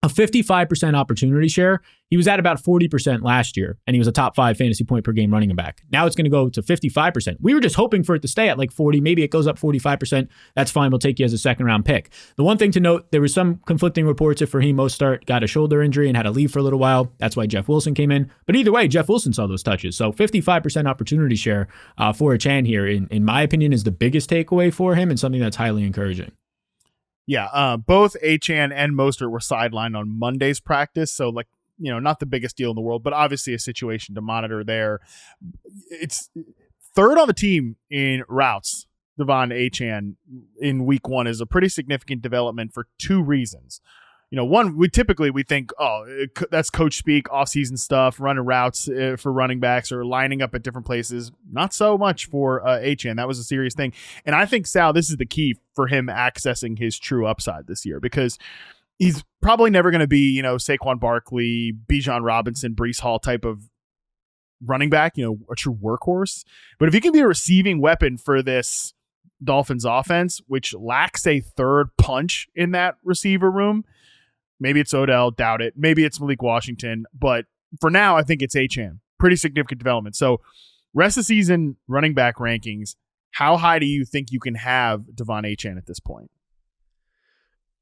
a 55% opportunity share. He was at about 40% last year, and he was a top 5 fantasy point per game running back. Now it's going to go to 55%. We were just hoping for it to stay at like 40. Maybe it goes up 45%. That's fine. We'll take you as a second-round pick. The one thing to note, there was some conflicting reports if Raheem Mostert got a shoulder injury and had to leave for a little while. That's why Jeff Wilson came in. But either way, Jeff Wilson saw those touches. So 55% opportunity share for Achan here, in my opinion, is the biggest takeaway for him and something that's highly encouraging.
Yeah, both Achan and Mostert were sidelined on Monday's practice, so not the biggest deal in the world, but obviously a situation to monitor there. It's third on the team in routes. Devon Achan in week 1 is a pretty significant development for 2 reasons. One, we think, that's coach speak, offseason stuff, running routes for running backs or lining up at different places. Not so much for Achan. That was a serious thing. And I think, Sal, this is the key for him accessing his true upside this year, because he's probably never going to be, Saquon Barkley, Bijan Robinson, Breece Hall type of running back, a true workhorse. But if he can be a receiving weapon for this Dolphins offense, which lacks a third punch in that receiver room, maybe it's Odell, doubt it. Maybe it's Malik Washington. But for now, I think it's Achan. Pretty significant development. So rest of the season running back rankings, how high do you think you can have Devon Achan at this point?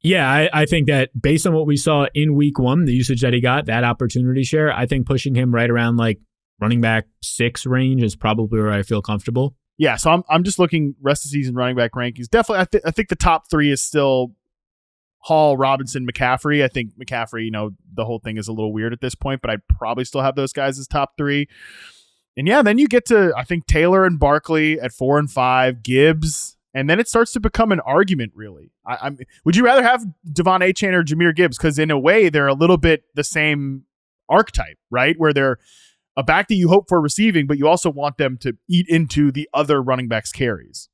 Yeah, I think that based on what we saw in week 1, the usage that he got, that opportunity share, I think pushing him right around like running back 6 range is probably where I feel comfortable.
Yeah, so I'm just looking rest of the season running back rankings. Definitely, I think the top 3 is still Hall, Robinson, McCaffrey. I think McCaffrey, the whole thing is a little weird at this point, but I'd probably still have those guys as top 3. And yeah, then you get to, I think, Taylor and Barkley at 4 and 5, Gibbs, and then it starts to become an argument, really. Would you rather have Devon Achan or Jahmyr Gibbs? Because in a way, they're a little bit the same archetype, right? Where they're a back that you hope for receiving, but you also want them to eat into the other running backs' carries.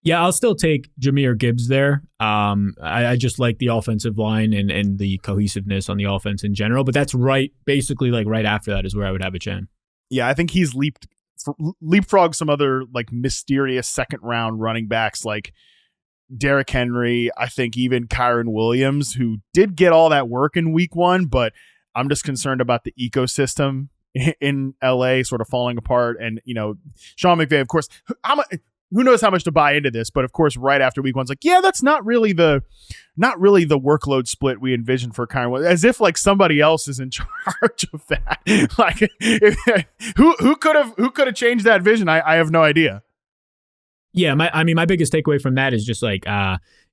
Yeah, I'll still take Jahmyr Gibbs there. I just like the offensive line and the cohesiveness on the offense in general. But that's basically right after that is where I would have Achan.
Yeah, I think he's leapfrogged some other mysterious second round running backs like Derrick Henry. I think even Kyron Williams, who did get all that work in week 1, but I'm just concerned about the ecosystem in LA sort of falling apart. And, Sean McVay, of course, who knows how much to buy into this, but of course, right after week 1's that's not really the workload split we envisioned for Kyron, as if somebody else is in charge of that. Who could have changed that vision? I have no idea.
Yeah, my biggest takeaway from that is just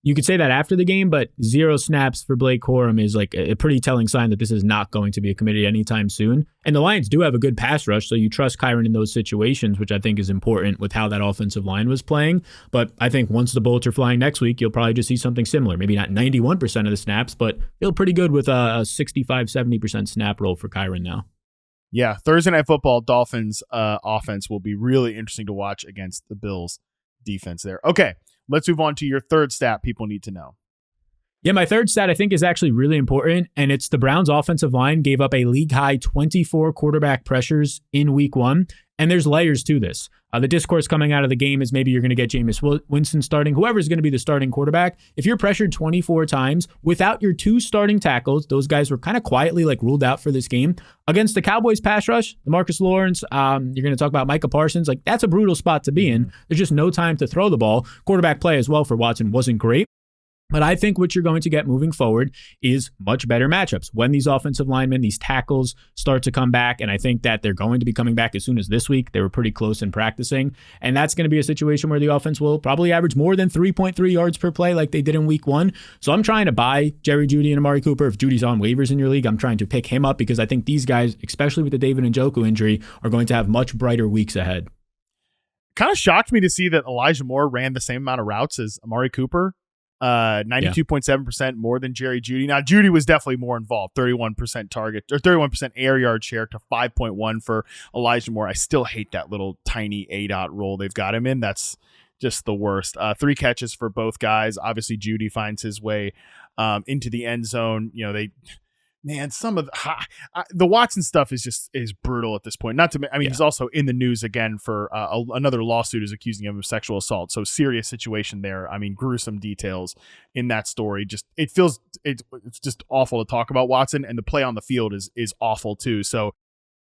you could say that after the game, but 0 snaps for Blake Corum is a pretty telling sign that this is not going to be a committee anytime soon. And the Lions do have a good pass rush, so you trust Kyron in those situations, which I think is important with how that offensive line was playing. But I think once the bullets are flying next week, you'll probably just see something similar. Maybe not 91% of the snaps, but feel pretty good with a 65-70% snap roll for Kyron now.
Yeah, Thursday Night Football, Dolphins offense will be really interesting to watch against the Bills defense there. Okay, let's move on to your third stat people need to know.
Yeah, my third stat I think is actually really important, and it's the Browns offensive line gave up a league-high 24 quarterback pressures in week 1, and there's layers to this. The discourse coming out of the game is maybe you're going to get Jameis Winston starting, whoever's going to be the starting quarterback. If you're pressured 24 times without your 2 starting tackles, those guys were kind of quietly ruled out for this game. Against the Cowboys pass rush, Marcus Lawrence, you're going to talk about Micah Parsons, that's a brutal spot to be in. There's just no time to throw the ball. Quarterback play as well for Watson wasn't great. But I think what you're going to get moving forward is much better matchups when these offensive linemen, these tackles start to come back. And I think that they're going to be coming back as soon as this week. They were pretty close in practicing. And that's going to be a situation where the offense will probably average more than 3.3 yards per play like they did in week 1. So I'm trying to buy Jerry Jeudy and Amari Cooper. If Judy's on waivers in your league, I'm trying to pick him up because I think these guys, especially with the David Njoku injury, are going to have much brighter weeks ahead.
Kind of shocked me to see that Elijah Moore ran the same amount of routes as Amari Cooper. 92.7% more than Jerry Jeudy. Now, Jeudy was definitely more involved, 31% target or 31% air yard share to 5.1 for Elijah Moore. I still hate that little tiny A-dot role they've got him in. That's just the worst. 3 catches for both guys. Obviously, Jeudy finds his way into the end zone. Some of the Watson stuff is brutal at this point. Not to, he's also in the news again for another lawsuit is accusing him of sexual assault. So serious situation there. Gruesome details in that story. It's just awful to talk about Watson, and the play on the field is awful too. So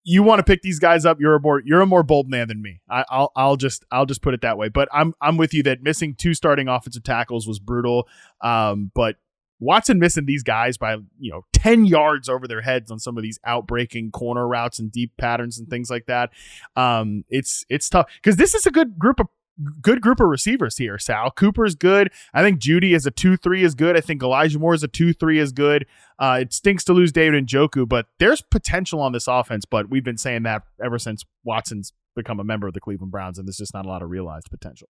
you want to pick these guys up. You're a more bold man than me. I'll just put it that way. But I'm with you that missing 2 starting offensive tackles was brutal. But Watson missing these guys by 10 yards over their heads on some of these outbreaking corner routes and deep patterns and things like that. It's tough because this is a good group of receivers here. Sal Cooper's good. I think Jeudy as a 2-3 is good. I think Elijah Moore as a 2-3 is good. It stinks to lose David Njoku, but there's potential on this offense. But we've been saying that ever since Watson's become a member of the Cleveland Browns, and there's just not a lot of realized potential.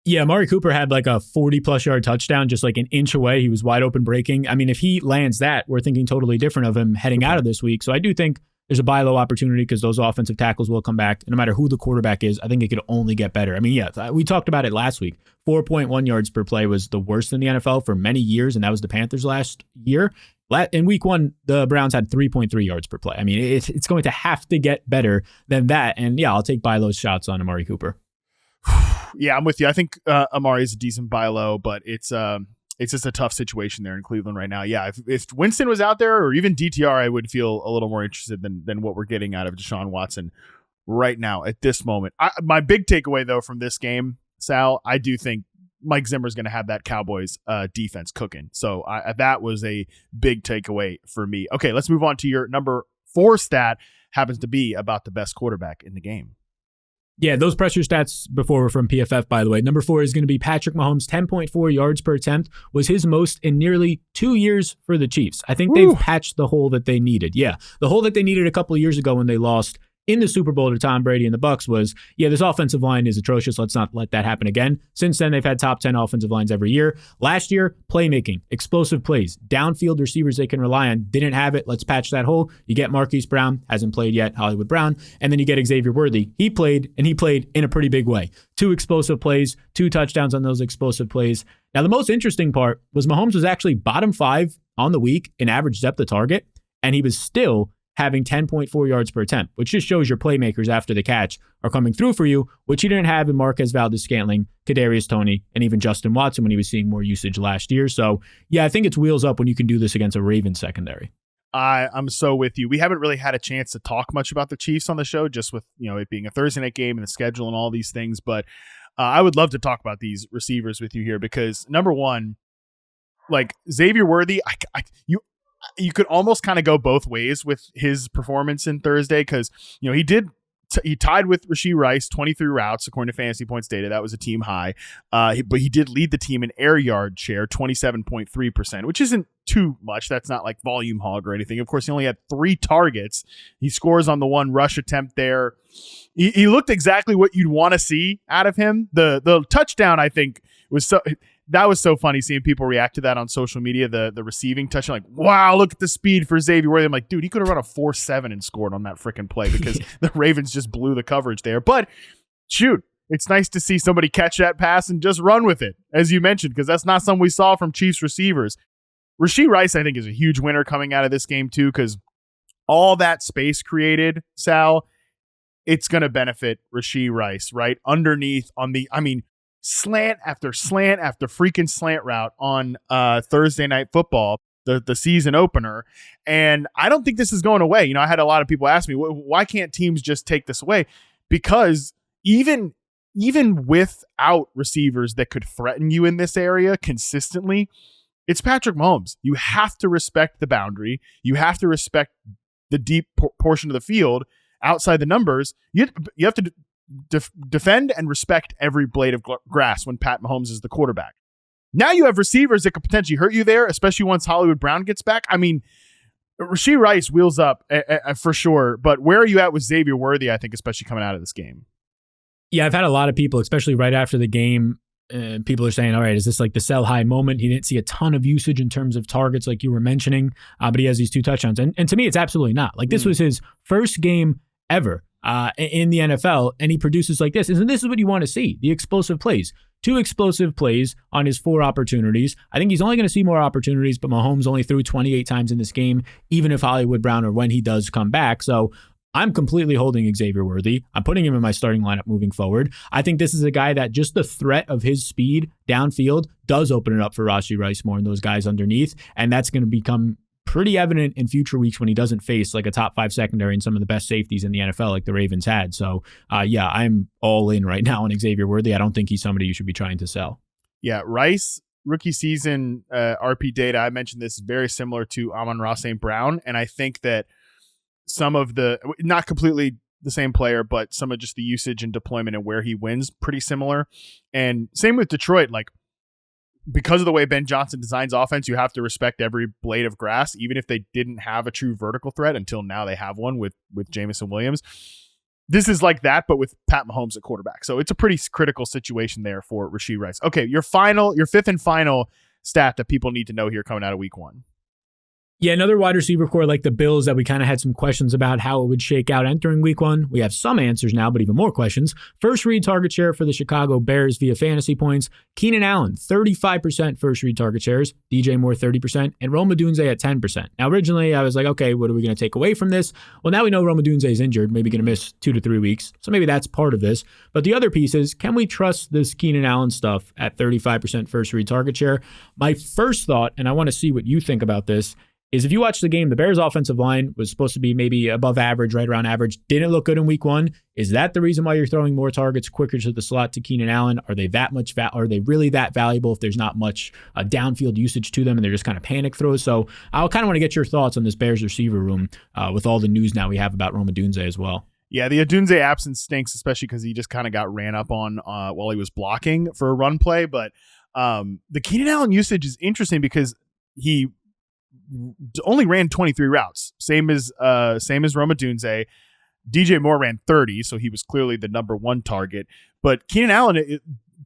Yeah, Amari Cooper had like a 40-plus yard touchdown just like an inch away. He was wide open breaking. If he lands that, we're thinking totally different of him heading out of this week. So I do think there's a buy low opportunity because those offensive tackles will come back. And no matter who the quarterback is, I think it could only get better. We talked about it last week. 4.1 yards per play was the worst in the NFL for many years, and that was the Panthers last year. In week 1, the Browns had 3.3 yards per play. It's going to have to get better than that. And yeah, I'll take buy low shots on Amari Cooper.
Yeah, I'm with you. I think Amari is a decent buy low, but it's just a tough situation there in Cleveland right now. Yeah, if Winston was out there or even DTR, I would feel a little more interested than what we're getting out of Deshaun Watson right now at this moment. My big takeaway, though, from this game, Sal, I do think Mike Zimmer's going to have that Cowboys defense cooking. So that was a big takeaway for me. Okay, let's move on to your number 4 stat. Happens to be about the best quarterback in the game.
Yeah, those pressure stats before were from PFF, by the way. Number 4 is going to be Patrick Mahomes. 10.4 yards per attempt was his most in nearly 2 years for the Chiefs. I think they've patched the hole that they needed. Yeah, the hole that they needed a couple of years ago when they lost in the Super Bowl to Tom Brady and the Bucs was, this offensive line is atrocious. Let's not let that happen again. Since then, they've had top 10 offensive lines every year. Last year, playmaking, explosive plays, downfield receivers they can rely on. Didn't have it. Let's patch that hole. You get Marquise Brown, hasn't played yet, Hollywood Brown, and then you get Xavier Worthy. He played in a pretty big way. 2 explosive plays, 2 touchdowns on those explosive plays. Now, the most interesting part was Mahomes was actually bottom 5 on the week in average depth of target, and he was still having 10.4 yards per attempt, which just shows your playmakers after the catch are coming through for you, which he didn't have in Marquez Valdes-Scantling, Kadarius Toney, and even Justin Watson when he was seeing more usage last year. So, yeah, I think it's wheels up when you can do this against a Ravens secondary.
I'm so with you. We haven't really had a chance to talk much about the Chiefs on the show, just with it being a Thursday night game and the schedule and all these things. But I would love to talk about these receivers with you here because, number one, like Xavier Worthy, you could almost kind of go both ways with his performance in Thursday because, he tied with Rashee Rice, 23 routes, according to Fantasy Points data. That was a team high. But he did lead the team in air yard share, 27.3%, which isn't too much. That's not like volume hog or anything. Of course, he only had 3 targets. He scores on the 1 rush attempt there. He looked exactly what you'd want to see out of him. The touchdown, I think, was so... That was so funny seeing people react to that on social media, the receiving touchdown. Like, wow, look at the speed for Xavier Worthy. I'm like, dude, he could have run a 4.7 and scored on that freaking play because the Ravens just blew the coverage there. But shoot, it's nice to see somebody catch that pass and just run with it, as you mentioned, because that's not something we saw from Chiefs receivers. Rashee Rice, I think, is a huge winner coming out of this game, too, because all that space created, Sal, it's going to benefit Rashee Rice, right? Underneath on the, slant after freaking slant route on Thursday Night Football, the season opener. And I don't think this is going away. I had a lot of people ask me, why can't teams just take this away? Because even without receivers that could threaten you in this area consistently, it's Patrick Mahomes. You have to respect the boundary. You have to respect the deep portion of the field outside the numbers. You have to defend and respect every blade of grass when Pat Mahomes is the quarterback. Now you have receivers that could potentially hurt you there, especially once Hollywood Brown gets back. Rashee Rice wheels up for sure, but where are you at with Xavier Worthy, I think, especially coming out of this game?
Yeah, I've had a lot of people, especially right after the game, people are saying, all right, is this like the sell high moment? He didn't see a ton of usage in terms of targets like you were mentioning, but he has these 2 touchdowns. And to me, it's absolutely not. Like this was his first game ever in the NFL, and he produces like this. And this is what you want to see, the explosive plays. 2 explosive plays on his 4 opportunities. I think he's only going to see more opportunities, but Mahomes only threw 28 times in this game, even if Hollywood Brown or when he does come back. So I'm completely holding Xavier Worthy. I'm putting him in my starting lineup moving forward. I think this is a guy that just the threat of his speed downfield does open it up for Rashee Rice more and those guys underneath. And that's going to become pretty evident in future weeks when he doesn't face like a top 5 secondary and some of the best safeties in the NFL like the Ravens had. So yeah, I'm all in right now on Xavier Worthy. I don't think he's somebody you should be trying to sell. Yeah,
Rice rookie season RP data, I mentioned this, is very similar to Amon-Ra St. Brown. And I think that some of the, not completely the same player, but some of just the usage and deployment and where he wins pretty similar. And same with Detroit, like because of the way Ben Johnson designs offense, you have to respect every blade of grass, even if they didn't have a true vertical threat until now they have one with Jameson Williams. This is like that, but with Pat Mahomes at quarterback. So it's a pretty critical situation there for Rashee Rice. Okay, your 5th and final stat that people need to know here coming out of week 1.
Yeah, another wide receiver core like the Bills that we kind of had some questions about how it would shake out entering week 1. We have some answers now, but even more questions. First read target share for the Chicago Bears via fantasy points. Keenan Allen, 35% first read target shares. DJ Moore, 30%. And Rome Odunze at 10%. Now, originally, I was like, okay, what are we going to take away from this? Well, now we know Rome Odunze is injured, maybe going to miss 2 to 3 weeks. So maybe that's part of this. But the other piece is, can we trust this Keenan Allen stuff at 35% first read target share? My first thought, and I want to see what you think about this, is if you watch the game, the Bears offensive line was supposed to be maybe above average, right around average. Didn't look good in week 1. Is that the reason why you're throwing more targets quicker to the slot to Keenan Allen? Are they that much? Are they really that valuable if there's not much downfield usage to them and they're just kind of panic throws? So I kind of want to get your thoughts on this Bears receiver room with all the news now we have about Rome Odunze as well.
Yeah, the Odunze absence stinks, especially because he just kind of got ran up on while he was blocking for a run play. But the Keenan Allen usage is interesting because he only ran 23 routes, same as Rome Odunze. DJ Moore ran 30, so he was clearly the number 1 target. But Keenan Allen,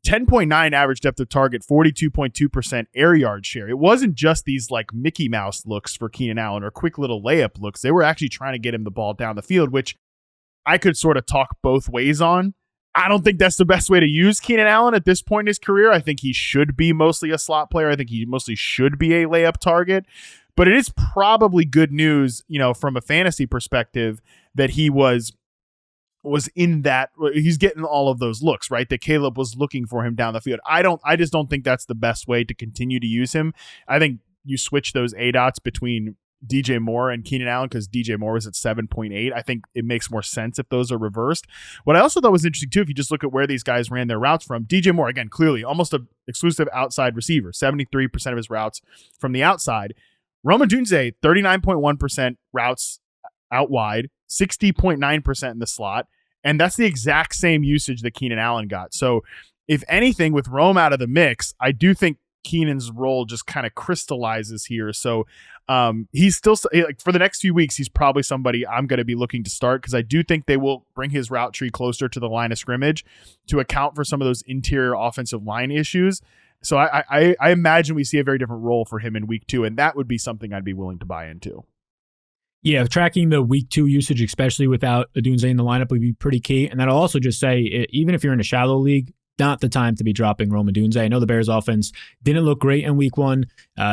10.9 average depth of target, 42.2% air yard share. It wasn't just these like Mickey Mouse looks for Keenan Allen or quick little layup looks. They were actually trying to get him the ball down the field, which I could sort of talk both ways on. I don't think that's the best way to use Keenan Allen at this point in his career. I think he should be mostly a slot player. I think he mostly should be a layup target. But it is probably good news, from a fantasy perspective, that he was in that. He's getting all of those looks, right? That Caleb was looking for him down the field. I just don't think that's the best way to continue to use him. I think you switch those ADOTs between DJ Moore and Keenan Allen because DJ Moore was at 7.8. I think it makes more sense if those are reversed. What I also thought was interesting too, if you just look at where these guys ran their routes from, DJ Moore, again, clearly almost an exclusive outside receiver, 73% of his routes from the outside. Rome Odunze, 39.1% routes out wide, 60.9% in the slot, and that's the exact same usage that Keenan Allen got. So if anything, with Rome out of the mix, I do think Keenan's role just kind of crystallizes here. So he's still, like, for the next few weeks, he's probably somebody I'm going to be looking to start because I do think they will bring his route tree closer to the line of scrimmage to account for some of those interior offensive line issues. So I imagine we see a very different role for him in week 2, and that would be something I'd be willing to buy into.
Yeah, tracking the week 2 usage, especially without Odunze in the lineup, would be pretty key. And then I'll also just say, even if you're in a shallow league, not the time to be dropping Rome Odunze. I know the Bears offense didn't look great in week 1,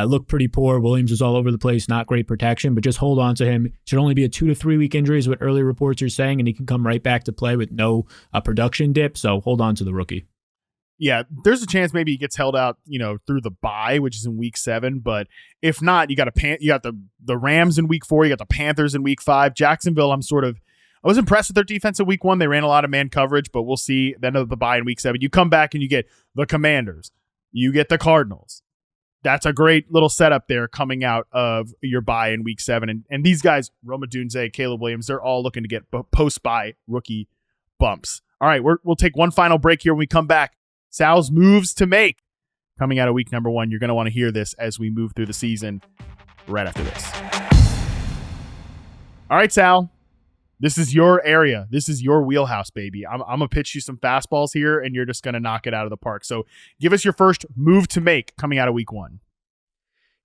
looked pretty poor. Williams was all over the place, not great protection, but just hold on to him. Should only be a 2 to 3 week injury is what early reports are saying, and he can come right back to play with no production dip. So hold on to the rookie.
Yeah, there's a chance maybe he gets held out, through the bye, which is in week 7. But if not, you got the Rams in week 4. You got the Panthers in week 5. Jacksonville, I was impressed with their defense in week 1. They ran a lot of man coverage, but we'll see. Then of the bye in week 7, you come back and you get the Commanders. You get the Cardinals. That's a great little setup there coming out of your bye in week 7. And these guys, Rome Odunze, Caleb Williams, they're all looking to get post-bye rookie bumps. All right, we'll take one final break here when we come back. Sal's moves to make coming out of week number 1. You're going to want to hear this as we move through the season right after this. All right, Sal. This is your area. This is your wheelhouse, baby. I'm going to pitch you some fastballs here, and you're just going to knock it out of the park. So give us your first move to make coming out of week 1.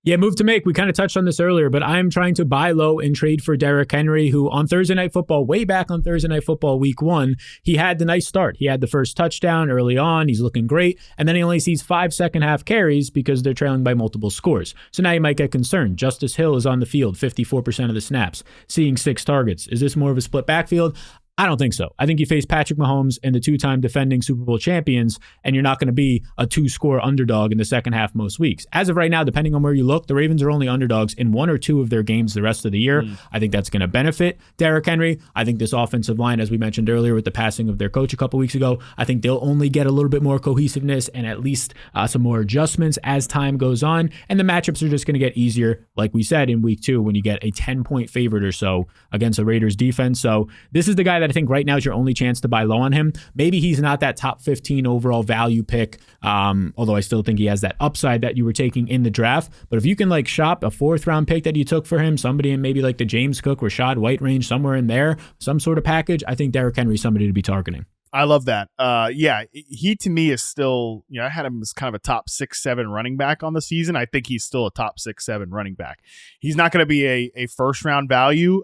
Yeah, move to make. We kind of touched on this earlier, but I'm trying to buy low and trade for Derrick Henry, who on Thursday Night Football, way back on Thursday Night Football week 1, he had the nice start. He had the first touchdown early on. He's looking great. And then he only sees 5 second-half carries because they're trailing by multiple scores. So now you might get concerned. Justice Hill is on the field, 54% of the snaps, seeing 6 targets. Is this more of a split backfield? I don't think so. I think you face Patrick Mahomes and the 2-time defending Super Bowl champions, and you're not going to be a 2-score underdog in the second half most weeks. As of right now, depending on where you look, the Ravens are only underdogs in 1 or 2 of their games the rest of the year. I think that's going to benefit Derrick Henry. I think this offensive line, as we mentioned earlier with the passing of their coach a couple weeks ago, I think they'll only get a little bit more cohesiveness and at least some more adjustments as time goes on. And the matchups are just going to get easier, like we said, in week 2 when you get a 10-point favorite or so against the Raiders defense. So this is the guy that I think right now is your only chance to buy low on him. Maybe he's not that top 15 overall value pick, although I still think he has that upside that you were taking in the draft. But if you can like shop a 4th-round pick that you took for him, somebody in maybe like the James Cook, Rashad White range, somewhere in there, some sort of package, I think Derrick Henry is somebody to be targeting.
I love that. Yeah, he to me is still, I had him as kind of a top 6-7 running back on the season. I think he's still a top 6-7 running back. He's not going to be a first-round value.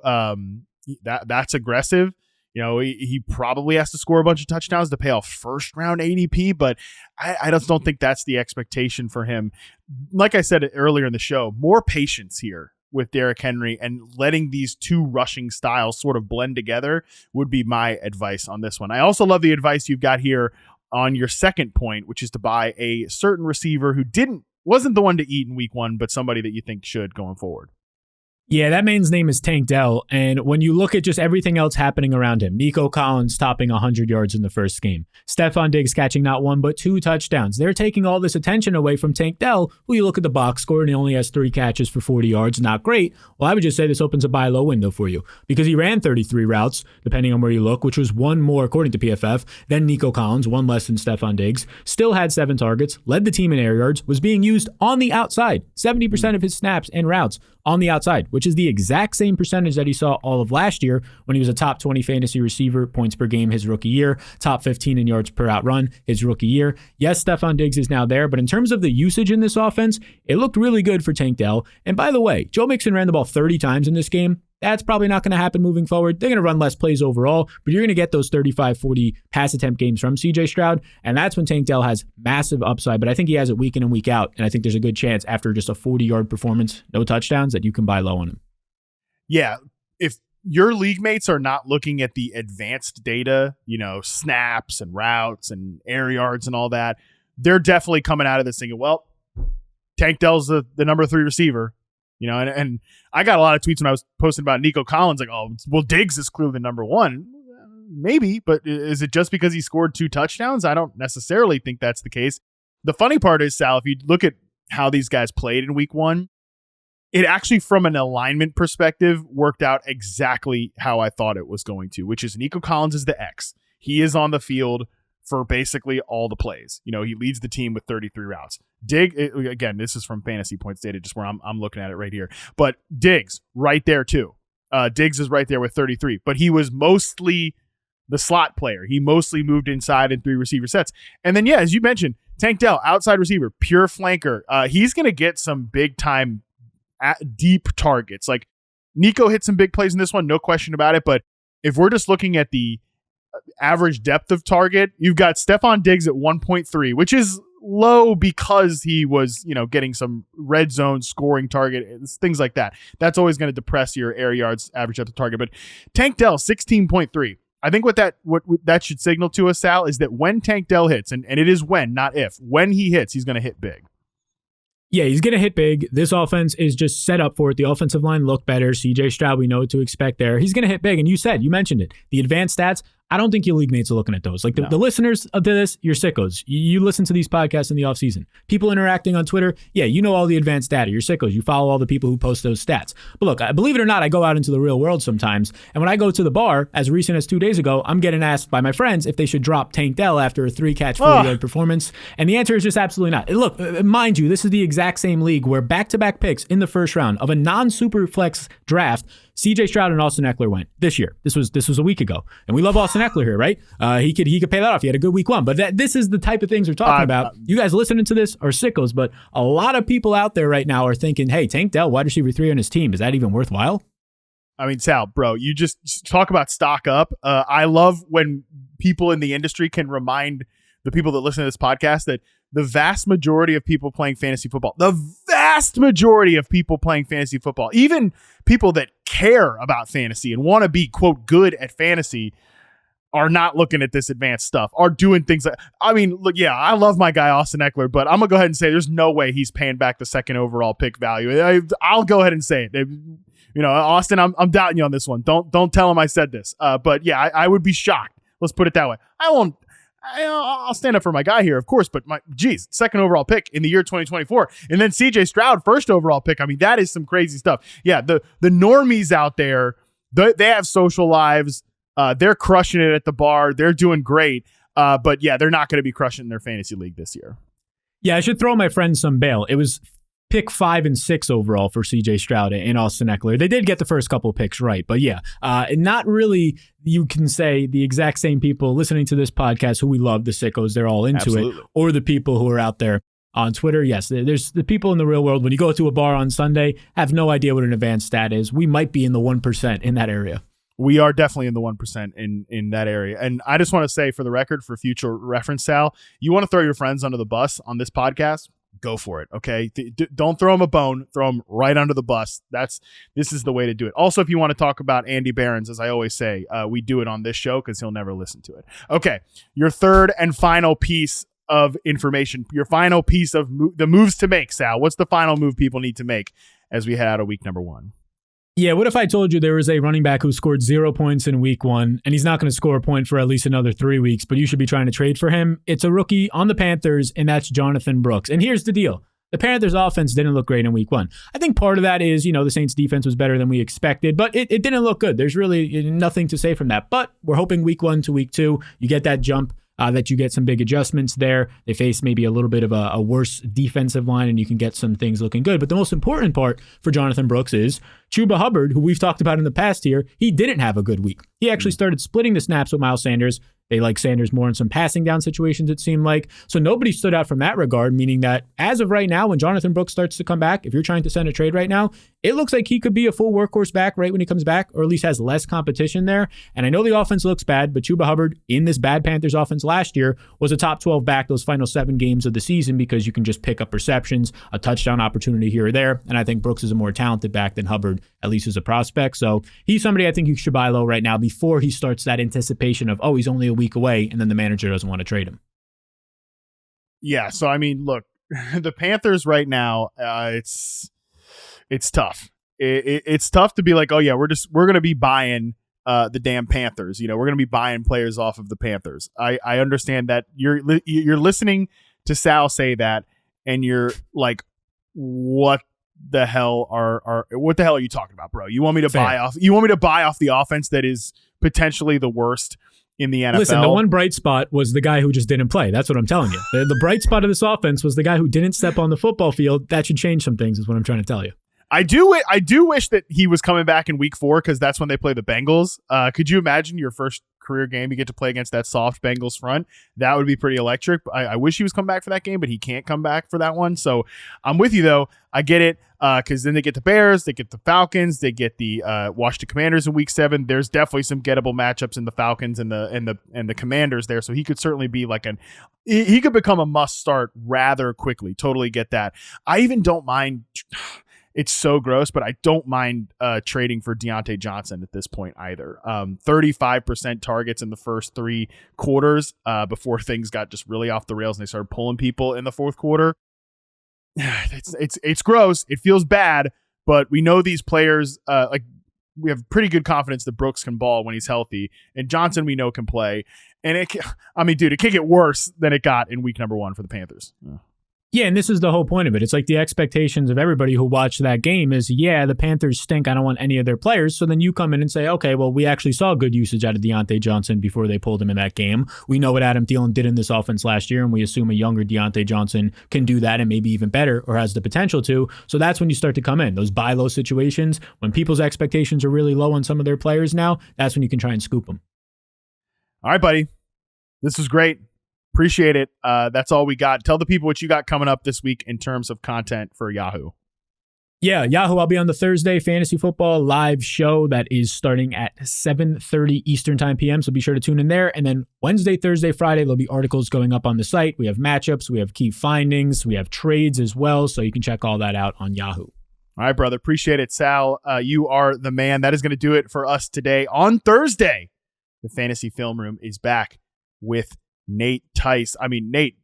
That's aggressive. He probably has to score a bunch of touchdowns to pay off first-round ADP, but I just don't think that's the expectation for him. Like I said earlier in the show, more patience here with Derrick Henry and letting these 2 rushing styles sort of blend together would be my advice on this one. I also love the advice you've got here on your second point, which is to buy a certain receiver who wasn't the one to eat in week 1, but somebody that you think should going forward.
Yeah, that man's name is Tank Dell, and when you look at just everything else happening around him, Nico Collins topping 100 yards in the first game, Stephon Diggs catching not 1 but 2 touchdowns. They're taking all this attention away from Tank Dell, who you look at the box score and he only has 3 catches for 40 yards, not great. Well, I would just say this opens a buy low window for you because he ran 33 routes, depending on where you look, which was 1 more according to PFF than Nico Collins, 1 less than Stephon Diggs, still had 7 targets, led the team in air yards, was being used on the outside, 70% of his snaps and routes on the outside, which is the exact same percentage that he saw all of last year when he was a top 20 fantasy receiver, points per game his rookie year, top 15 in yards per out run his rookie year. Yes, Stephon Diggs is now there, but in terms of the usage in this offense, it looked really good for Tank Dell. And by the way, Joe Mixon ran the ball 30 times in this game. That's probably not going to happen moving forward. They're going to run less plays overall, but you're going to get those 35, 40 pass attempt games from CJ Stroud, and that's when Tank Dell has massive upside, but I think he has it week in and week out, and I think there's a good chance after just a 40-yard performance, no touchdowns, that you can buy low on him.
Yeah, if your league mates are not looking at the advanced data, snaps and routes and air yards and all that, they're definitely coming out of this thinking, well, Tank Dell's the number 3 receiver. And I got a lot of tweets when I was posting about Nico Collins, like, oh, well, Diggs is clearly the number 1. Maybe, but is it just because he scored 2 touchdowns? I don't necessarily think that's the case. The funny part is, Sal, if you look at how these guys played in week 1, it actually, from an alignment perspective, worked out exactly how I thought it was going to, which is Nico Collins is the X. He is on the field for basically all the plays. He leads the team with 33 routes. Again, this is from Fantasy Points data, just where I'm looking at it right here. But Diggs, right there too. Diggs is right there with 33. But he was mostly the slot player. He mostly moved inside in 3 receiver sets. And then, as you mentioned, Tank Dell, outside receiver, pure flanker. He's going to get some big-time deep targets. Like, Nico hit some big plays in this one, no question about it. But if we're just looking at the average depth of target, you've got Stephon Diggs at 1.3, which is low because he was, getting some red zone scoring target, things like that. That's always going to depress your air yards average depth of target. But Tank Dell, 16.3. I think what that should signal to us, Sal, is that when Tank Dell hits, and it is when, not if, when he hits, he's going to hit big.
Yeah, he's going to hit big. This offense is just set up for it. The offensive line looked better. CJ Stroud, we know what to expect there. He's going to hit big. And you mentioned it. The advanced stats, I don't think your league mates are looking at those. Like the listeners of this, you're sickos. You listen to these podcasts in the offseason. People interacting on Twitter, you know all the advanced data. You're sickos. You follow all the people who post those stats. But look, believe it or not, I go out into the real world sometimes. And when I go to the bar, as recent as 2 days ago, I'm getting asked by my friends if they should drop Tank Dell after a 3-catch, 40-yard performance. And the answer is just absolutely not. Look, mind you, this is the exact same league where back-to-back picks in the first round of a non-super flex draft CJ Stroud and Austin Eckler went this year. This was a week ago. And we love Austin Eckler here, right? He could pay that off. He had a good week 1. But this is the type of things we're talking about. You guys listening to this are sickos, but a lot of people out there right now are thinking, hey, Tank Dell, wide receiver 3 on his team. Is that even worthwhile?
I mean, Sal, bro, you just talk about stock up. I love when people in the industry can remind the people that listen to this podcast that the vast majority of people playing fantasy football, even people that care about fantasy and want to be, quote, good at fantasy, are not looking at this advanced stuff, are doing things like, I mean, look, yeah, I love my guy Austin Eckler, but I'm going to go ahead and say there's no way he's paying back the second overall pick value. I'll go ahead and say it. Austin, I'm doubting you on this one. Don't tell him I said this. But yeah, I would be shocked. Let's put it that way. I'll stand up for my guy here, of course, but second overall pick in the year 2024. And then CJ Stroud, first overall pick. I mean, that is some crazy stuff. Yeah, the normies out there, they have social lives. They're crushing it at the bar. They're doing great. But yeah, they're not going to be crushing their fantasy league this year.
Yeah, I should throw my friend some bail. It was pick 5 and 6 overall for CJ Stroud and Austin Eckler. They did get the first couple picks right, but yeah, not really, you can say, the exact same people listening to this podcast who we love, the sickos, they're all into
Absolutely.
it, or the people who are out there on Twitter. Yes, there's the people in the real world, when you go to a bar on Sunday, have no idea what an advanced stat is. We might be in the 1% in that area.
We are definitely in the 1% in that area. And I just want to say, for the record, for future reference, Sal, you want to throw your friends under the bus on this podcast? Go for it, okay? Don't throw them a bone. Throw them right under the bus. This is the way to do it. Also, if you want to talk about Andy Behrens, as I always say, we do it on this show because he'll never listen to it. Okay, your third and final piece of information, your final piece of the moves to make, Sal. What's the final move people need to make as we head out of week number 1?
Yeah, what if I told you there was a running back who scored 0 points in week 1, and he's not going to score a point for at least another 3 weeks, but you should be trying to trade for him? It's a rookie on the Panthers, and that's Jonathan Brooks. And here's the deal. The Panthers offense didn't look great in week 1. I think part of that is, the Saints defense was better than we expected, but it didn't look good. There's really nothing to say from that. But we're hoping week 1 to week 2, you get that jump, that you get some big adjustments there. They face maybe a little bit of a worse defensive line, and you can get some things looking good. But the most important part for Jonathan Brooks is Chuba Hubbard, who we've talked about in the past here. He didn't have a good week. He actually started splitting the snaps with Miles Sanders. They like Sanders more in some passing down situations, it seemed like. So nobody stood out from that regard, meaning that as of right now, when Jonathan Brooks starts to come back, if you're trying to send a trade right now, it looks like he could be a full workhorse back right when he comes back, or at least has less competition there. And I know the offense looks bad, but Chuba Hubbard in this bad Panthers offense last year was a top 12 back those final 7 games of the season, because you can just pick up receptions, a touchdown opportunity here or there. And I think Brooks is a more talented back than Hubbard, at least as a prospect. So he's somebody I think you should buy low right now before he starts that anticipation of, he's only a week away, and then the manager doesn't want to trade him.
Yeah, so I mean, look, the Panthers right now, it's tough. It's tough to be like, we're going to be buying the damn Panthers. We're going to be buying players off of the Panthers. I understand that you're listening to Sal say that, and you're like, what the hell are you talking about, bro? You want me to buy off the offense that is potentially the worst in the NFL?
Listen, the one bright spot was the guy who just didn't play. That's what I'm telling you. The bright spot of this offense was the guy who didn't step on the football field. That should change some things, is what I'm trying to tell you.
I do wish that he was coming back in week 4, because that's when they play the Bengals. Could you imagine your first career game you get to play against that soft Bengals front? That would be pretty electric. I wish he was coming back for that game, but he can't come back for that one. So I'm with you, though. I get it, because then they get the Bears, they get the Falcons, they get the Washington Commanders in week 7. There's definitely some gettable matchups in the Falcons and the Commanders there. So he could certainly be he could become a must start rather quickly. Totally get that. I even don't mind. It's so gross, but I don't mind trading for Deontay Johnson at this point either. 35% targets in the first 3 quarters before things got just really off the rails and they started pulling people in the 4th quarter. It's gross. It feels bad, but we know these players, we have pretty good confidence that Brooks can ball when he's healthy, and Johnson we know can play. And it can't get worse than it got in week number 1 for the Panthers. Yeah.
Yeah, and this is the whole point of it. It's like the expectations of everybody who watched that game is, yeah, the Panthers stink. I don't want any of their players. So then you come in and say, okay, well, we actually saw good usage out of Deontay Johnson before they pulled him in that game. We know what Adam Thielen did in this offense last year, and we assume a younger Deontay Johnson can do that and maybe even better or has the potential to. So that's when you start to come in. Those buy low situations, when people's expectations are really low on some of their players now, that's when you can try and scoop them.
All right, buddy. This was great. Appreciate it. That's all we got. Tell the people what you got coming up this week in terms of content for Yahoo.
Yeah, Yahoo, I'll be on the Thursday Fantasy Football live show that is starting at 7:30 Eastern Time PM, so be sure to tune in there. And then Wednesday, Thursday, Friday, there'll be articles going up on the site. We have matchups, we have key findings, we have trades as well, so you can check all that out on Yahoo.
All right, brother. Appreciate it, Sal. You are the man. That is going to do it for us today. On Thursday, the Fantasy Film Room is back with Nate Tice. Nate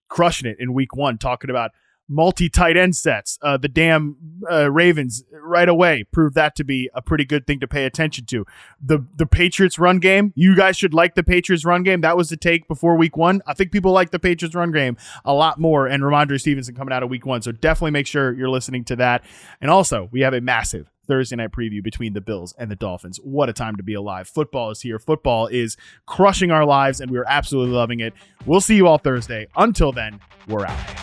crushing it in week 1, talking about multi-tight end sets. The damn Ravens right away proved that to be a pretty good thing to pay attention to. The Patriots run game, you guys should like the Patriots run game. That was the take before week 1. I think people like the Patriots run game a lot more, and Ramondre Stevenson coming out of week 1. So definitely make sure you're listening to that. And also, we have a massive Thursday night preview between the Bills and the Dolphins. What a time to be alive. Football is here. Football is crushing our lives, and we are absolutely loving it. We'll see you all Thursday. Until then, we're out.